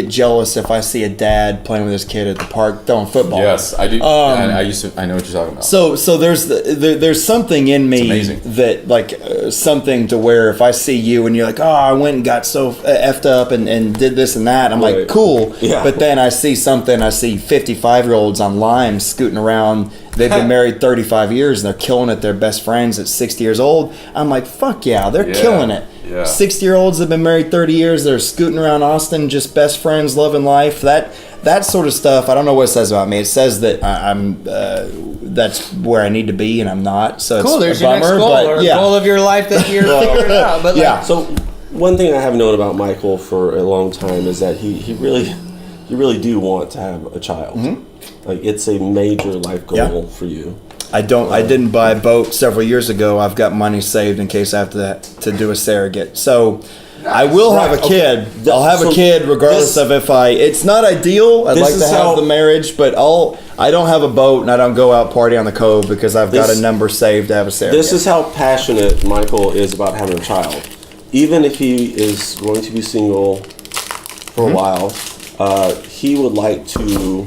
jealous if I see a dad playing with his kid at the park throwing football. Yes, I do. I know what you're talking about. So there's something in me amazing. that something to where if I see you and you're like, oh, I went and got so effed up and did this and that, I'm Right. like, cool. Yeah. But then I see 55-year-olds on Lime scooting around. They've been married 35 years and they're killing it. They're best friends at 60 years old. I'm like, fuck yeah, they're killing it. Yeah. 60-year-olds have been married 30 years. They're scooting around Austin, just best friends, loving life. That sort of stuff. I don't know what it says about me. It says that I'm that's where I need to be, and I'm not. So Cool. it's There's a your next bummer, goal but or yeah. goal of your life that you're figuring out. But Yeah. So one thing I have known about Michael for a long time is that he really do want to have a child. Like it's a major life goal Yeah. for you. I didn't buy a boat several years ago. I've got money saved in case I have to do a surrogate. So I will have a Right, kid. okay. I'll have a So kid regardless this- of if it's not ideal. I'd This like to is have how- the marriage, but I don't have a boat and I don't go out party on the cove because I've got This- a number saved to have a surrogate. This is how passionate Michael is about having a child. Even if he is going to be single for a while, he would like to,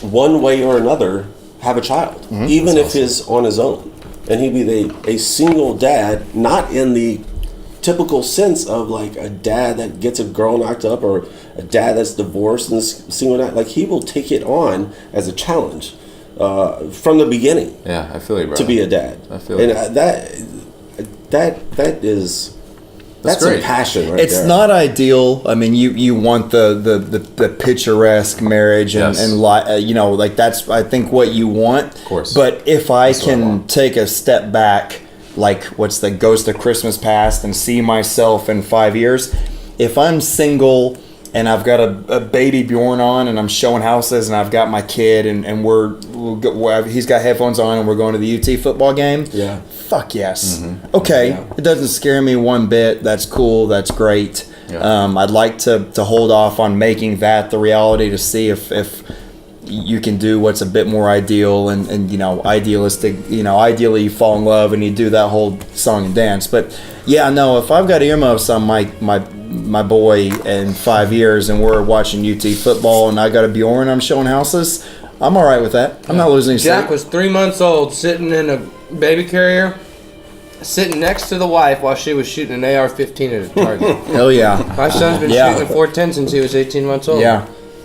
one way or another, have a child, even if he's on his own. And he'd be a single dad, not in the typical sense of like a dad that gets a girl knocked up or a dad that's divorced and is single dad. Like he will take it on as a challenge from the beginning Yeah, I feel you, bro. to be a dad. I feel and you. that's great. some passion right It's there. not ideal. I mean, you want the picturesque marriage and Yes. like that's I think what you want. Of course. But if I That's what I can want. take a step back, like what's the Ghost of Christmas Past, and see myself in 5 years, if I'm single and I've got a baby Bjorn on and I'm showing houses and I've got my kid and he's got headphones on and we're going to the UT football game. Yeah. Fuck yes. Okay. Yeah. It doesn't scare me one bit. That's cool. That's great. Yeah. I'd like to hold off on making that the reality to see if you can do what's a bit more ideal and idealistic. Ideally you fall in love and you do that whole song and dance. But yeah, no, if I've got earmuffs on my boy in 5 years and we're watching UT football and I got a Bjorn, I'm showing houses, I'm all right with that. I'm not losing any Jack sleep. was 3 months old, sitting in a baby carrier, sitting next to the wife while she was shooting an AR-15 at a target. Hell yeah. My son's been Yeah. shooting a 410 since he was 18 months old. Yeah.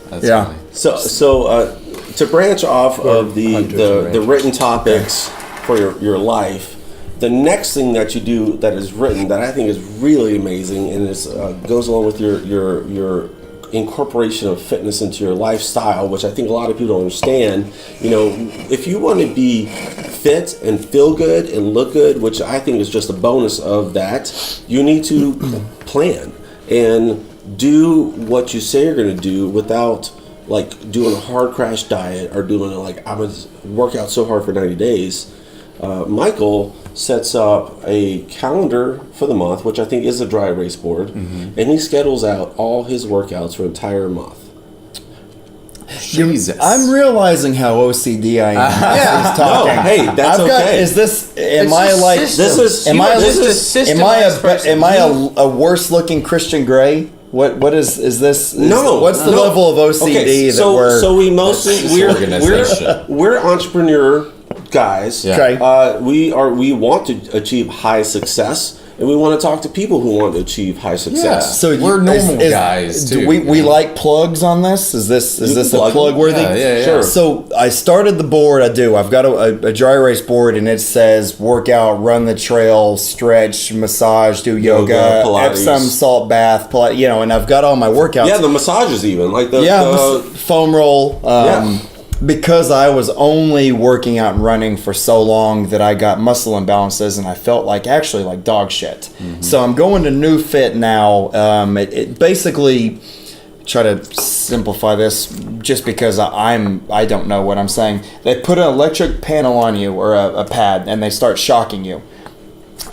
That's Yeah. funny. So to branch off of the hunters written topics for your life, the next thing that you do that is written that I think is really amazing and is goes along with your incorporation of fitness into your lifestyle, which I think a lot of people don't understand. If you want to be fit and feel good and look good, which I think is just a bonus of that, you need to plan and do what you say you're going to do without like doing a hard crash diet or doing I'm going to work out so hard for 90 days. Michael sets up a calendar for the month, which I think is a dry erase board, and he schedules out all his workouts for an entire month. Jesus. I'm realizing how OCD I am. Yeah. He's talking. No, hey, that's I've got, okay. is this? Am It's I a like? system. This is Am I? This is a systemized person. Am I a worse looking Christian Grey? What is this? No. What's the no. level of OCD Okay, that so, we're? So we mostly Organization. we're entrepreneur guys. Yeah. Okay. We want to achieve high success, and we want to talk to people who want to achieve high success. So We're normal guys, do too, we you know? like plugs on this? Is this can a plug plug them. worthy? Yeah. Sure. So I started the board. I do. I've got a dry erase board, and it says workout, run the trail, stretch, massage, do yoga, Pilates. Epsom salt bath, and I've got all my workouts. Yeah, the massages even like the foam roll. Yeah. because I was only working out and running for so long that I got muscle imbalances and I felt like actually like dog shit. So I'm going to New Fit now. It basically, try to simplify this just because I don't know what I'm saying. They put an electric panel on you or a pad and they start shocking you.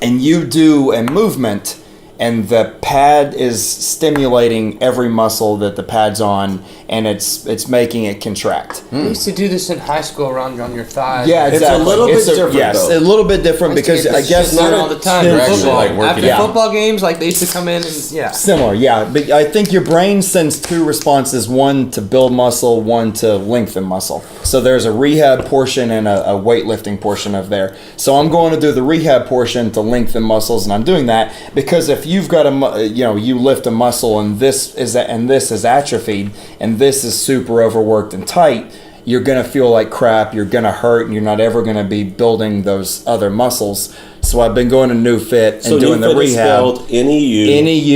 And you do a movement and the pad is stimulating every muscle that the pad's on, and it's making it contract. We used to do this in high school around on your thighs. Yeah, exactly. It's a little bit different, Yes, though. a little bit different because I guess not all the time. They're Right? actually, like, working After out. football games, like they used to come in and similar. Yeah, but I think your brain sends two responses: one to build muscle, one to lengthen muscle. So there's a rehab portion and a weightlifting portion of there. So I'm going to do the rehab portion to lengthen muscles, and I'm doing that because if you've got you lift a muscle and this is atrophied and this is super overworked and tight, you're going to feel like crap, you're going to hurt, and you're not ever going to be building those other muscles. So I've been going to New Fit and doing the rehab. NEUFIT.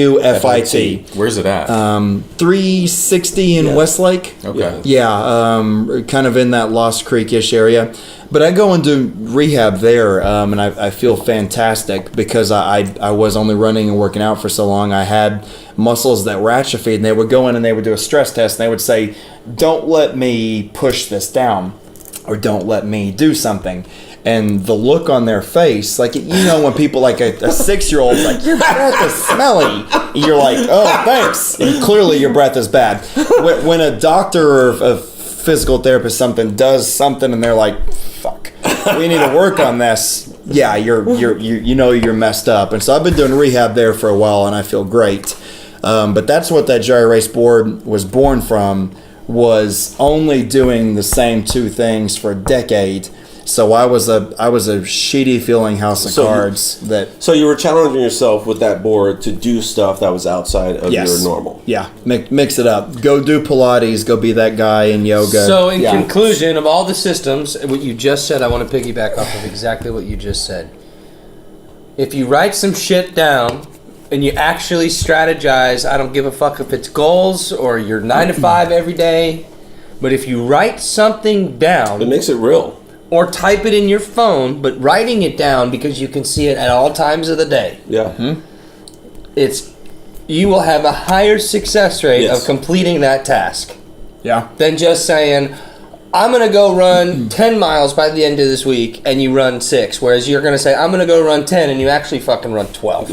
Where's it at? 360 in Westlake. Okay. Yeah, kind of in that Lost Creek-ish area. But I go and do rehab there, and I feel fantastic because I was only running and working out for so long. I had muscles that were atrophied, and they would go in and they would do a stress test, and they would say, don't let me push this down, or don't let me do something. And the look on their face, like, when people, like a 6-year-old's like, your breath is smelly. You're like, oh, thanks. And clearly your breath is bad. When a doctor or a physical therapist does something and they're like, fuck, we need to work on this. Yeah, you're messed up. And so I've been doing rehab there for a while and I feel great. But that's what that Jerry Race board was born from, was only doing the same two things for a decade. So I was a shitty feeling house of cards. So you were challenging yourself with that board to do stuff that was outside of your normal. Yeah, mix it up. Go do Pilates. Go be that guy in yoga. So in conclusion of all the systems, what you just said, I want to piggyback off of exactly what you just said. If you write some shit down and you actually strategize, I don't give a fuck if it's goals or you're 9 to 5 every day, but if you write something down, it makes it real. Or type it in your phone, but writing it down because you can see it at all times of the day. Yeah. You will have a higher success rate of completing that task. Yeah. Than just saying, I'm going to go run 10 miles by the end of this week, and you run 6. Whereas you're going to say, I'm going to go run 10, and you actually fucking run 12.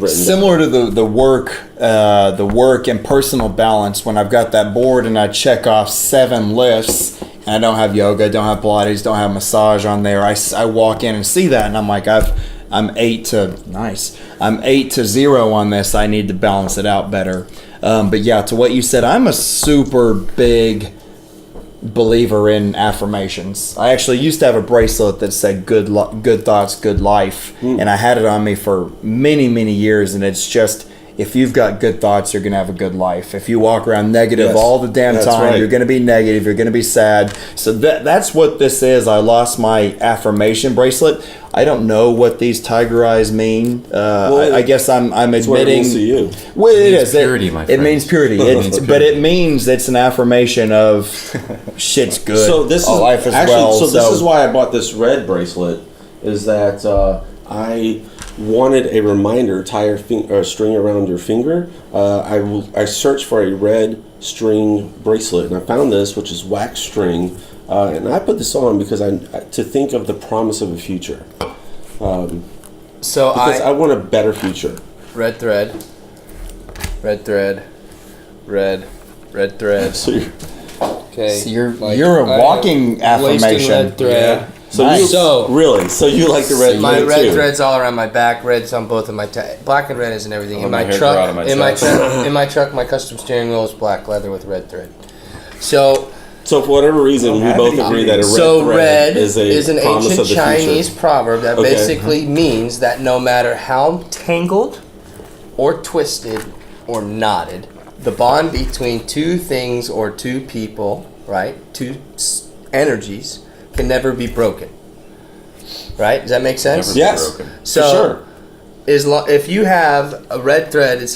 Similar to the work and personal balance, when I've got that board and I check off 7 lifts, and I don't have yoga, don't have Pilates, don't have massage on there. I walk in and see that, and I'm like, I'm 8 to 0 on this. I need to balance it out better. But yeah, to what you said, I'm a super big believer in affirmations. I actually used to have a bracelet that said good thoughts, good life, and I had it on me for many, many years, and it's just, if you've got good thoughts, you're going to have a good life. If you walk around negative all the damn time, you're going to be negative, you're going to be sad. So that's what this is. I lost my affirmation bracelet. I don't know what these tiger eyes mean. I guess I'm admitting. What it means to you. Well, it is purity, my friend. It means purity. But it means it's an affirmation of shit's good. So this is life is actually, well. So this is why I bought this red bracelet. Is that I wanted a reminder, tie a string around your finger. I searched for a red string bracelet, and I found this, which is wax string. And I put this on because to think of the promise of a future. Because I want a better future. Red thread. So Okay. So you're a walking affirmation. Red thread. Yeah. So Nice. you like the red My thread red too. thread's all around my back. Red's on both of my black and red is in everything. In my hair truck, grow out of my in my chest. truck, in my truck, my custom steering wheel is black leather with red thread. So So for whatever reason, we both agree that a red thread is an promise ancient of the Chinese future. proverb that basically means that no matter how tangled or twisted or knotted, the bond between two things or two people, right, two energies, can never be broken. Right? Does that make sense? Never be Yes. broken. So, for sure. if you have a red thread,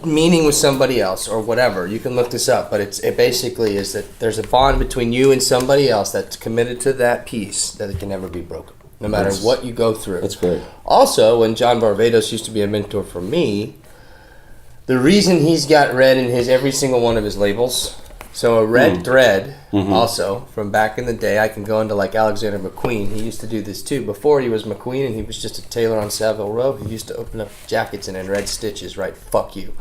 meaning with somebody else or whatever, you can look this up, but it basically is that there's a bond between you and somebody else that's committed to that peace that it can never be broken, no matter what you go through. That's great. Also, when John Barbados used to be a mentor for me, the reason he's got red in every single one of his labels, so a red thread, also, from back in the day, I can go into like Alexander McQueen. He used to do this too. Before he was McQueen and he was just a tailor on Savile Row, he used to open up jackets and in red stitches write, "Fuck you."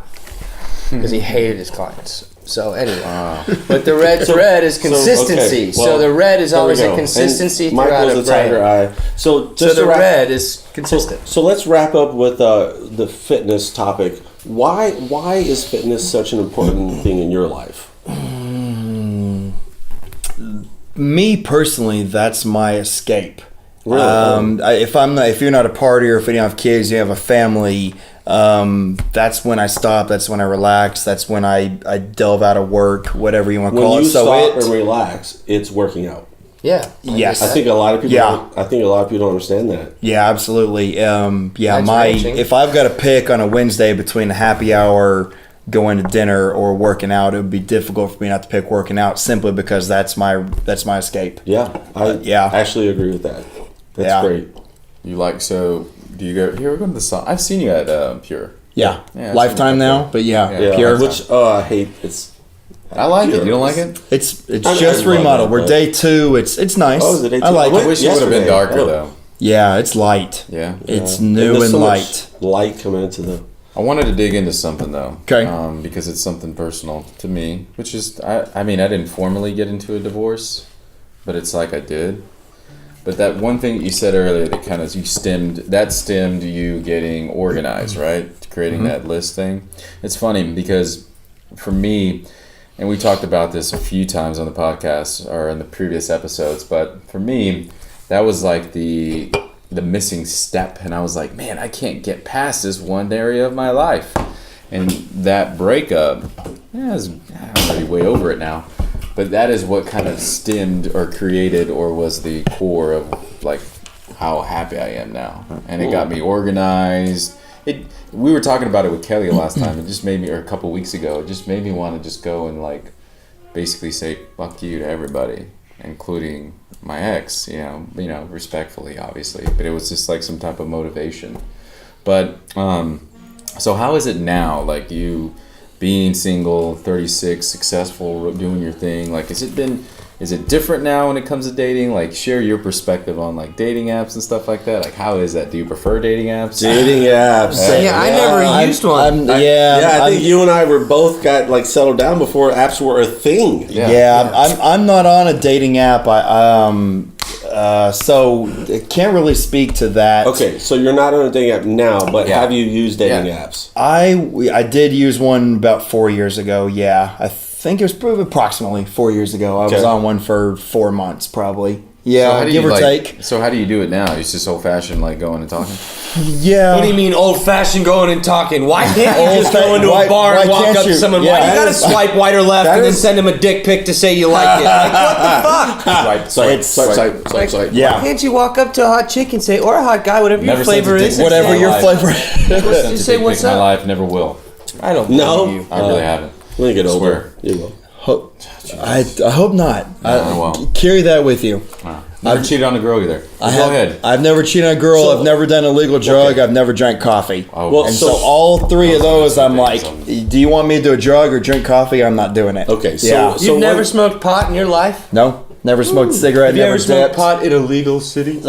Because he hated his clients. So anyway, but the red thread is consistency. So the red is always a consistency throughout a tiger brand. eye. So the red is consistent. So let's wrap up with the fitness topic. Why is fitness such an important thing in your life? Me personally, that's my escape. Really? If you're not a partier, if you don't have kids, you have a family. That's when I stop. That's when I relax. That's when I delve out of work, whatever you want to call it. When you stop and relax, it's working out. Yeah. Yes. I think a lot of people. Yeah. I think a lot of people don't understand that. Yeah, absolutely. That's wrenching. If I've got to pick on a Wednesday between a happy hour, going to dinner, or working out, it would be difficult for me not to pick working out simply because that's my escape. Yeah. I actually agree with that. That's great. You like, so do you go here? We're going to the sun. I've seen you at Pure. Yeah. Yeah, Lifetime now, but Yeah. Pure. Which I hate. I like it. You don't like it? It's I just love remodeled. it, We're but- day 2. It's nice. Oh, is it day 2? I like I it. wish it would have been Yesterday. darker Oh. though. Yeah, it's light. Yeah. It's And new there's and so light. much light coming into the. I wanted to dig into something though. Okay. Because it's something personal to me, which is, I mean, I didn't formally get into a divorce, but it's like I did. But that one thing you said earlier that kind of stemmed you getting organized, right? Creating that list thing. It's funny because for me, and we talked about this a few times on the podcast or in the previous episodes, but for me, that was like the missing step. And I was like, man, I can't get past this one area of my life. And that breakup, I'm already way over it now. But that is what kind of stemmed or created or was the core of like how happy I am now. And it got me organized. We were talking about it with Kelly last time. It just made me, or a couple weeks ago, it just made me want to just go and like basically say fuck you to everybody, including my ex, you know, respectfully, obviously. But it was just like some type of motivation. But so how is it now? Like you being single, 36, successful, doing your thing. Like, is it different now when it comes to dating? Like, share your perspective on like dating apps and stuff like that. Like, how is that? Do you prefer dating apps? Dating apps. I never used one. I think you and I were both got like settled down before apps were a thing. I'm not on a dating app. So I can't really speak to that. Okay, so you're not on a dating app now, but have you used dating apps? I did use one about 4 years ago. Yeah, I think it was probably approximately 4 years ago. I was on one for 4 months, probably. Yeah, so give or take. So how do you do it now? It's just old fashioned, like going and talking. Yeah. What do you mean old fashioned going and talking? Why can't you just go into a bar and why walk can't up to you? someone? Yeah, Why you gotta swipe right or left and then send them a dick pic to say you like it? Like, what the fuck? Swipe. Yeah. Why can't you walk up to a hot chick and say, or a hot guy, whatever Never your flavor sent a dick is? pic Whatever in your my flavor life. Never sent Just a say dick pic what's in my up. life. Never will. I don't No? believe you. I really haven't. When you get older, Swear. you will. I hope not. I won't. Carry that with you. Never cheated on a girl either. Go ahead. I've never cheated on a girl. I've never done a legal drug. I've never drank coffee. Oh, Well, And so- so all three of those, I'm things like, do you want me to do a drug or drink coffee? I'm not doing it. Okay, so Yeah. You've never smoked pot in your life? No, never smoked a cigarette. Have you Never ever smoked dipped. pot in a legal city?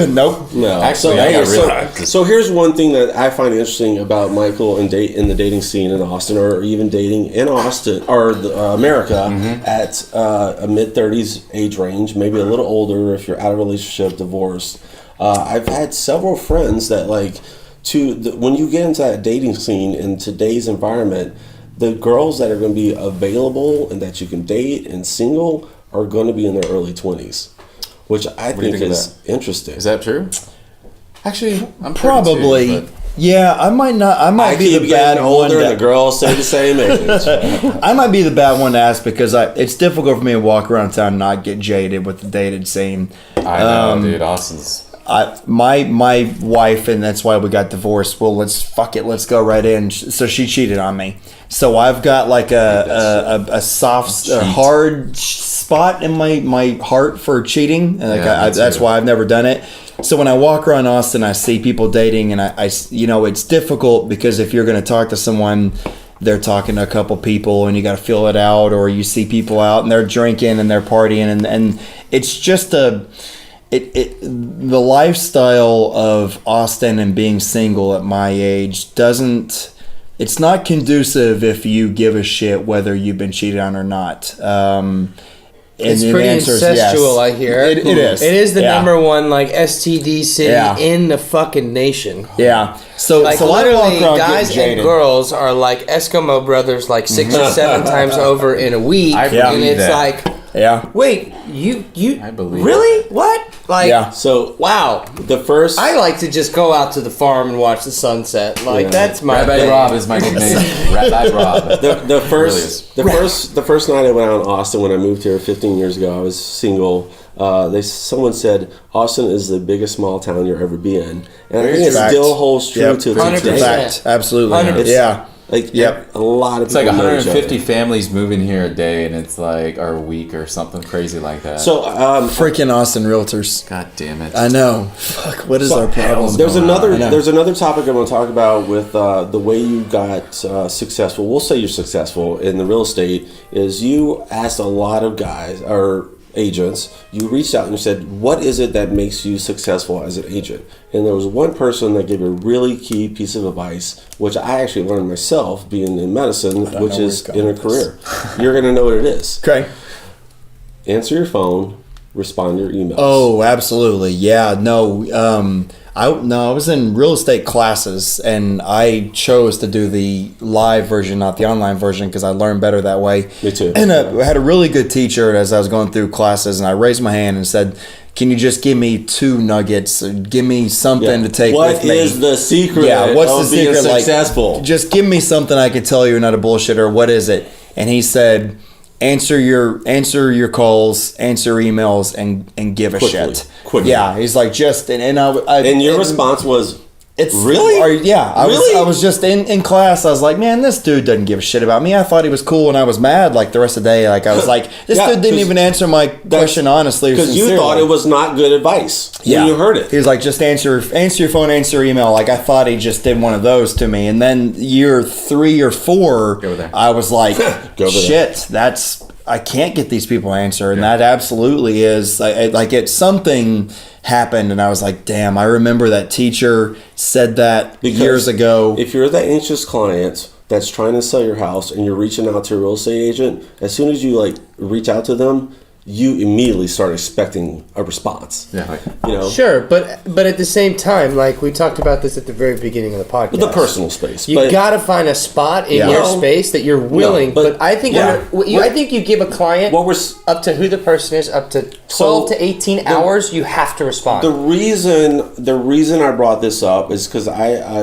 Nope. No, Actually, I got realized. so here's one thing that I find interesting about Michael and in the dating scene in Austin, or even dating in Austin or America at a mid-30s age range, maybe a little older if you're out of a relationship, divorced. I've had several friends that when you get into that dating scene in today's environment, the girls that are going to be available and that you can date and single are going to be in their early 20s, which I do you think think of is interesting. Is that true? Actually, I'm Probably. 32, Yeah, I might not. I might I be keep the bad getting one. older, and the girls stay the same age. I might be the bad one to ask because it's difficult for me to walk around town and not get jaded with the dated scene. I know, dude. Austin's. my wife, and that's why we got divorced. Well, let's go right in. So she cheated on me. So I've got like a soft, hard spot in my heart for cheating. Like that's why I've never done it. So when I walk around Austin, I see people dating, and I it's difficult because if you're going to talk to someone, they're talking to a couple people, and you got to feel it out, or you see people out and they're drinking and they're partying, and it's just the lifestyle of Austin and being single at my age it's not conducive if you give a shit whether you've been cheated on or not. It's pretty incestual, I hear. It is. It is the number one STD city in the fucking nation. Yeah. So literally, guys and girls are like Eskimo brothers, like 6 or 7 times over in a week, and it's that. Wait, you I believe really? What? So wow. The first I like to just go out to the farm and watch the sunset. That's my Rabbi thing. Rob is my nickname. Rabbi Rob. The first night I went out in Austin when I moved here 15 years ago, I was single. Someone said Austin is the biggest small town you'll ever be in, and I think it still holds true to today. 100%. Absolutely. 100%. A lot of It's people like know each 150 other. families moving here a day, and it's like or a week or something crazy like that. So freaking Austin realtors. God damn it! I know. Fuck. What is our problem? There's another topic I want to talk about with the way you got successful. We'll say you're successful in the real estate. Is you asked a lot of guys or agents. You reached out and you said, "What is it that makes you successful as an agent?" And there was one person that gave a really key piece of advice, which I actually learned myself being in medicine, which is in a career. You're going to know what it is. Okay. Answer your phone. Respond to your emails. Oh, absolutely. Yeah. No. I was in real estate classes, and I chose to do the live version, not the online version, because I learned better that way. Me too. And I had a really good teacher as I was going through classes, and I raised my hand and said, "Can you just give me 2 nuggets? Give me something to take with me." What is the secret? Yeah, what's of the being secret? successful? Just give me something I can tell you're not a bullshitter. What is it? And he said, answer your calls, answer emails, and give a shit. Quickly. Yeah, he's like and your response was, it's really? I was just in class. I was like, man, this dude doesn't give a shit about me. I thought he was cool, and I was mad like the rest of the day. Like I was like, this dude didn't even answer my question honestly, because you thought it was not good advice. When you heard it. He was like, just answer your phone, answer email. Like I thought he just did one of those to me. And then year 3 or 4, I was like, shit, I can't get these people to answer, and that absolutely is it's something happened, and I was like, damn, I remember that teacher said that years ago. If you're the anxious client that's trying to sell your house and you're reaching out to a real estate agent, as soon as you reach out to them, you immediately start expecting a response. Yeah. Sure, but at the same time, like we talked about this at the very beginning of the podcast, The personal space. You got to find a spot in your space that you're willing. But I think I think you give a client up to who the person is, up to 12 to 18 hours, you have to respond. The reason I brought this up is because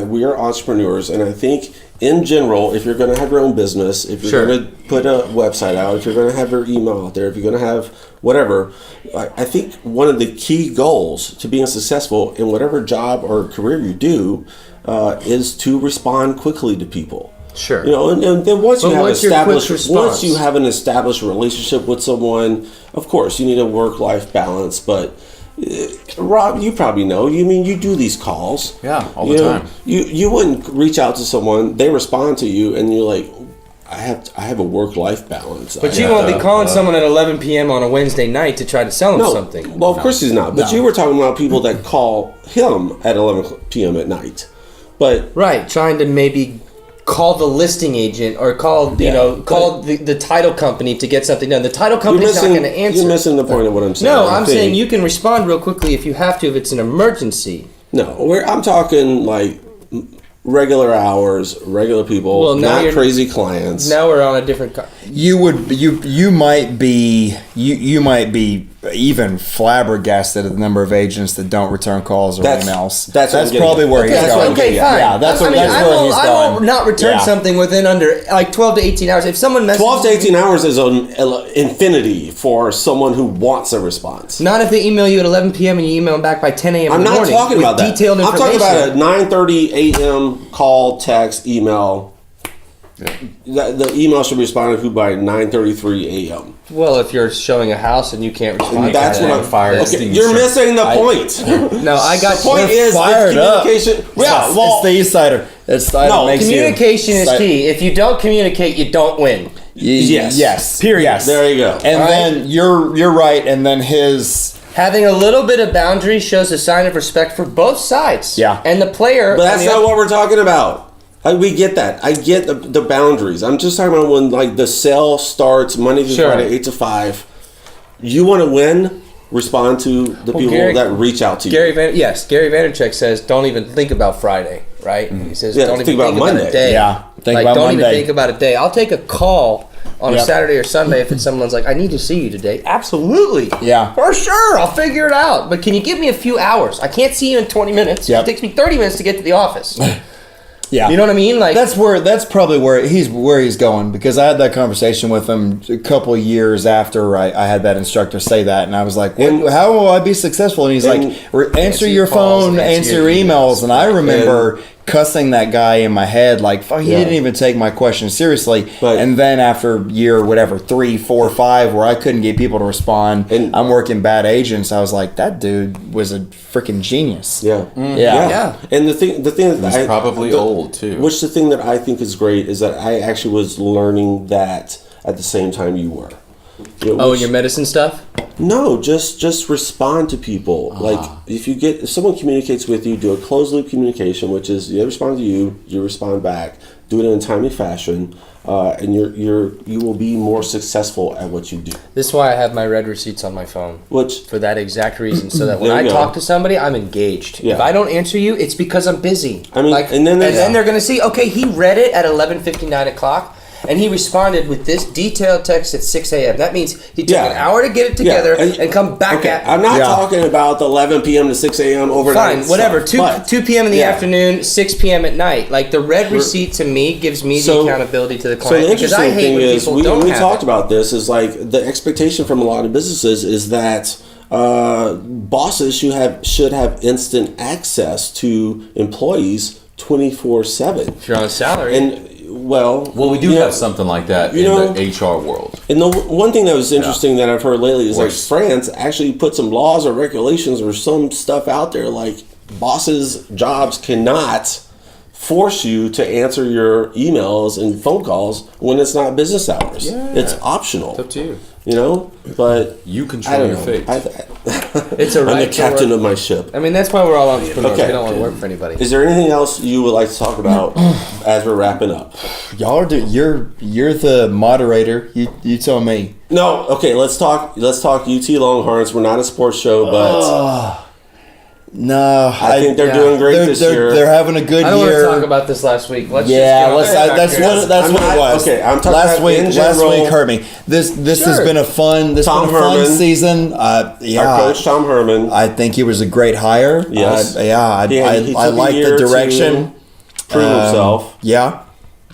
we are entrepreneurs, and I think in general, if you're going to have your own business, if you're going to put a website out, if you're going to have your email out there, if you're going to have whatever, I think one of the key goals to being successful in whatever job or career you do is to respond quickly to people. Sure. And then once you have an established relationship with someone, of course, you need a work-life balance, but Rob, you probably know. You do these calls. Yeah, all the time. You wouldn't reach out to someone, they respond to you, and you're like, I have a work-life balance. But you won't be calling someone at 11 p.m. on a Wednesday night to try to sell them something. Well, of course he's not. But you were talking about people that call him at 11 p.m. at night. But trying to maybe call the listing agent or call the title company to get something done. The title company's not going to answer. You're missing the point of what I'm saying. No, I'm saying you can respond real quickly if you have to, if it's an emergency. No, I'm talking like regular hours, regular people, not crazy clients. Now we're on a different. You might be even flabbergasted at the number of agents that don't return calls or emails. That's probably where he's going. Okay, fine. Yeah, that's where he's going. I will not return something within under like 12 to 18 hours. If someone messages 12 to 18 hours is an infinity for someone who wants a response. Not if they email you at 11 p.m. and you email them back by 10 a.m. I'm not talking about that. Detailed I'm information. talking about a 9:30 a.m. call, text, email. The email should be responded to by 9:33 a.m. Well, if you're showing a house and you can't respond, And that's to what that, I'm fire okay, extinguisher. you're missing the point. No, I got The point is fired up. communication. Yeah, It's the East Sider. No, communication is key. If you don't communicate, you don't win. Yes. Period. Yes. There you go. And then you're right. And then his. Having a little bit of boundary shows a sign of respect for both sides. Yeah. And the player. But that's not what we're talking about. We get that. I get the boundaries. I'm just talking about when like the sale starts Monday to Friday, 8 to 5. You want to win? Respond to the people that reach out to you. Gary Vaynerchuk says, "Don't even think about Friday." Right? He says, "Don't even think about Monday. a day." Yeah. Think about Monday. Don't even think about a day. I'll take a call on a Saturday or Sunday if it's someone's like, "I need to see you today." Absolutely. Yeah. For sure. I'll figure it out. But can you give me a few hours? I can't see you in 20 minutes. It takes me 30 minutes to get to the office. Yeah, you know what I mean. Like that's probably where he's going, because I had that conversation with him a couple of years after I had that instructor say that, and I was like, "How will I be successful?" And he's like, "Answer your phone, answer your emails." And I remember cussing that guy in my head, like, fuck, he didn't even take my question seriously. And then after year, whatever, 3, 4, 5, where I couldn't get people to respond, and I'm working bad agents, I was like, that dude was a freaking genius. Yeah. Yeah. And the thing he's probably old too. Which the thing that I think is great is that I actually was learning that at the same time you were. Your medicine stuff? No, just respond to people. Like if someone communicates with you, do a closed loop communication, which is they respond to you, you respond back. Do it in a timely fashion, and you will be more successful at what you do. This is why I have my red receipts on my phone. For that exact reason, so that when I talk to somebody, I'm engaged. Yeah. If I don't answer you, it's because I'm busy. I mean, and then they're going to see, okay, he read it at 11:59 o'clock. And he responded with this detailed text at 6 a.m. That means he took an hour to get it together and come back at me. I'm not talking about the 11 p.m. to 6 a.m. overnight. Fine, whatever. 2 p.m. in the afternoon, 6 p.m. at night. Like the red receipt to me gives me the accountability to the client. So the interesting thing is, we talked about about this, is like the expectation from a lot of businesses is that bosses should have instant access to employees 24/7. If you're on a salary. And well, we do have something like that in the HR world. And the one thing that was interesting that I've heard lately is like France actually put some laws or regulations or some stuff out there, like bosses' jobs cannot force you to answer your emails and phone calls when it's not business hours. Yeah. It's optional. It's up to you. You know, but you control your fate. It's a right. I'm the captain of my ship. I mean, that's why we're all entrepreneurs. We don't want to work for anybody. Is there anything else you would like to talk about as we're wrapping up? You're the moderator. You tell me. No, okay. Let's talk UT Longhorns. We're not a sports show, but. No, I think they're doing great this year. They're having a good year. I don't want to talk about this last week. That's what it was. Okay, I'm talking last about week. in general. Last week hurt me. This has been a fun. Tom Herman, season. Our coach Tom Herman. I think he was a great hire. Yes. I like the direction. Prove himself. Yeah.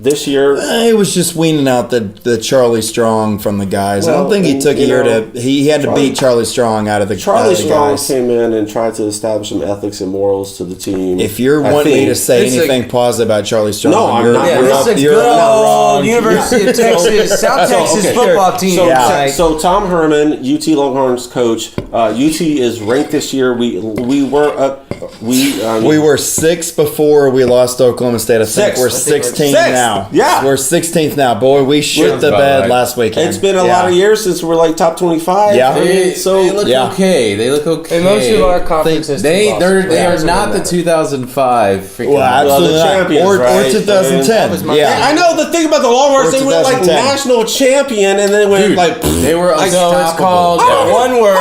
This year, he was just weaning out the Charlie Strong from the guys. I don't think he took a year to. He had to beat Charlie Strong out of the. Charlie Strong guys. came in and tried to establish some ethics and morals to the team. If you're wanting me to say anything positive about Charlie Strong, no, I'm not. You're wrong. University of Texas, South Texas football team. So Tom Herman, UT Longhorns coach. UT is ranked this year. We were up. We were 6 before we lost to Oklahoma State. I think we're 16 now. Yeah, we're 16th now. Boy, we shit the bed last weekend. It's been a lot of years since we're like top 25. Yeah, they look okay. They look okay. And most of our conferences, they are not the 2005. Well, absolutely the champions, or right? 2010. Yeah, I know. The thing about the Longhorns, they went like national champion, and then went like they were unstoppable. So it's called one word.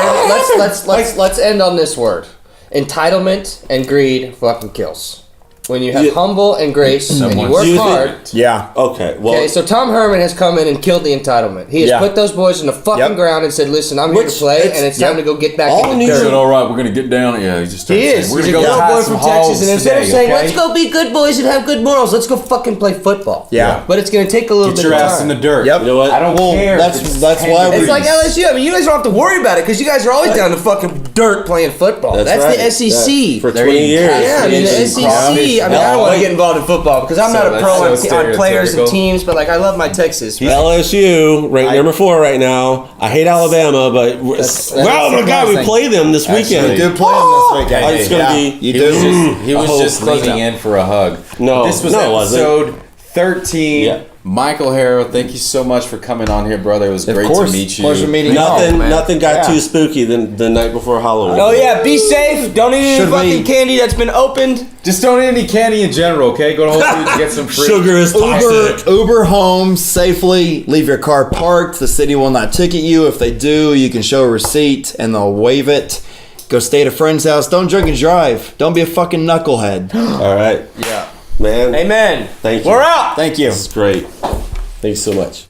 Let's end on this word. Entitlement and greed fucking kills. when you have Yeah. humble and grace and you Someone's work using hard. it. Yeah. Okay, well, Okay, so Tom Herman has come in and killed the entitlement. He has Yeah. put those boys in the fucking Yep. ground and said, "Listen, I'm here to Which- play, it's- and it's time to go get back all in New the He dirt." said, "All right, we're gonna get down." Yeah, he just started He saying, is. "We're He's a gonna good go boy tie from some Texas, hogs and instead of today, saying, okay? "Let's go be good boys and have good morals," let's go fucking play football. Yeah. But it's going to take a little Get bit your of ass time. in the dirt." Yep. You know what? I don't Well, care. that's It's why 10 we're- It's degrees. like LSU. I mean, you guys don't have to worry about it because you guys are always down to fucking dirt playing football. That's right. the SEC. For There 20 you years. go. Yeah, I mean the Asian SEC. crawfish. I mean, I don't want to get involved in football because I'm So not a that's pro so on players and stereotypical. teams, but like I love my Texas. LSU, ranked number 4 right now. I hate Alabama, but well, my God, we surprising. play them this Actually, weekend. You do play them this weekend. Oh, it's gonna Yeah, be- You He do. was just, he was Oh, just close leaning out. in for a hug. No, This was no, it wasn't. episode 13. Yeah. Michael Harrow, thank you so much for coming on here, brother. It was great course. to meet you. Pleasure meeting you. Nothing, Oh, man. nothing got Yeah. too spooky than the night before Halloween. Oh yeah, be safe. Don't eat any Should fucking we- candy that's been opened. Just don't eat any candy in general, okay? Go to Whole Foods and get some fruit. Sugar is toxic. Uber home safely. Leave your car parked. The city will not ticket you. If they do, you can show a receipt and they'll waive it. Go stay at a friend's house. Don't drink and drive. Don't be a fucking knucklehead. All right, Yeah. man. Amen. Thank you. We're out. Thank you. This is great. Thank you so much.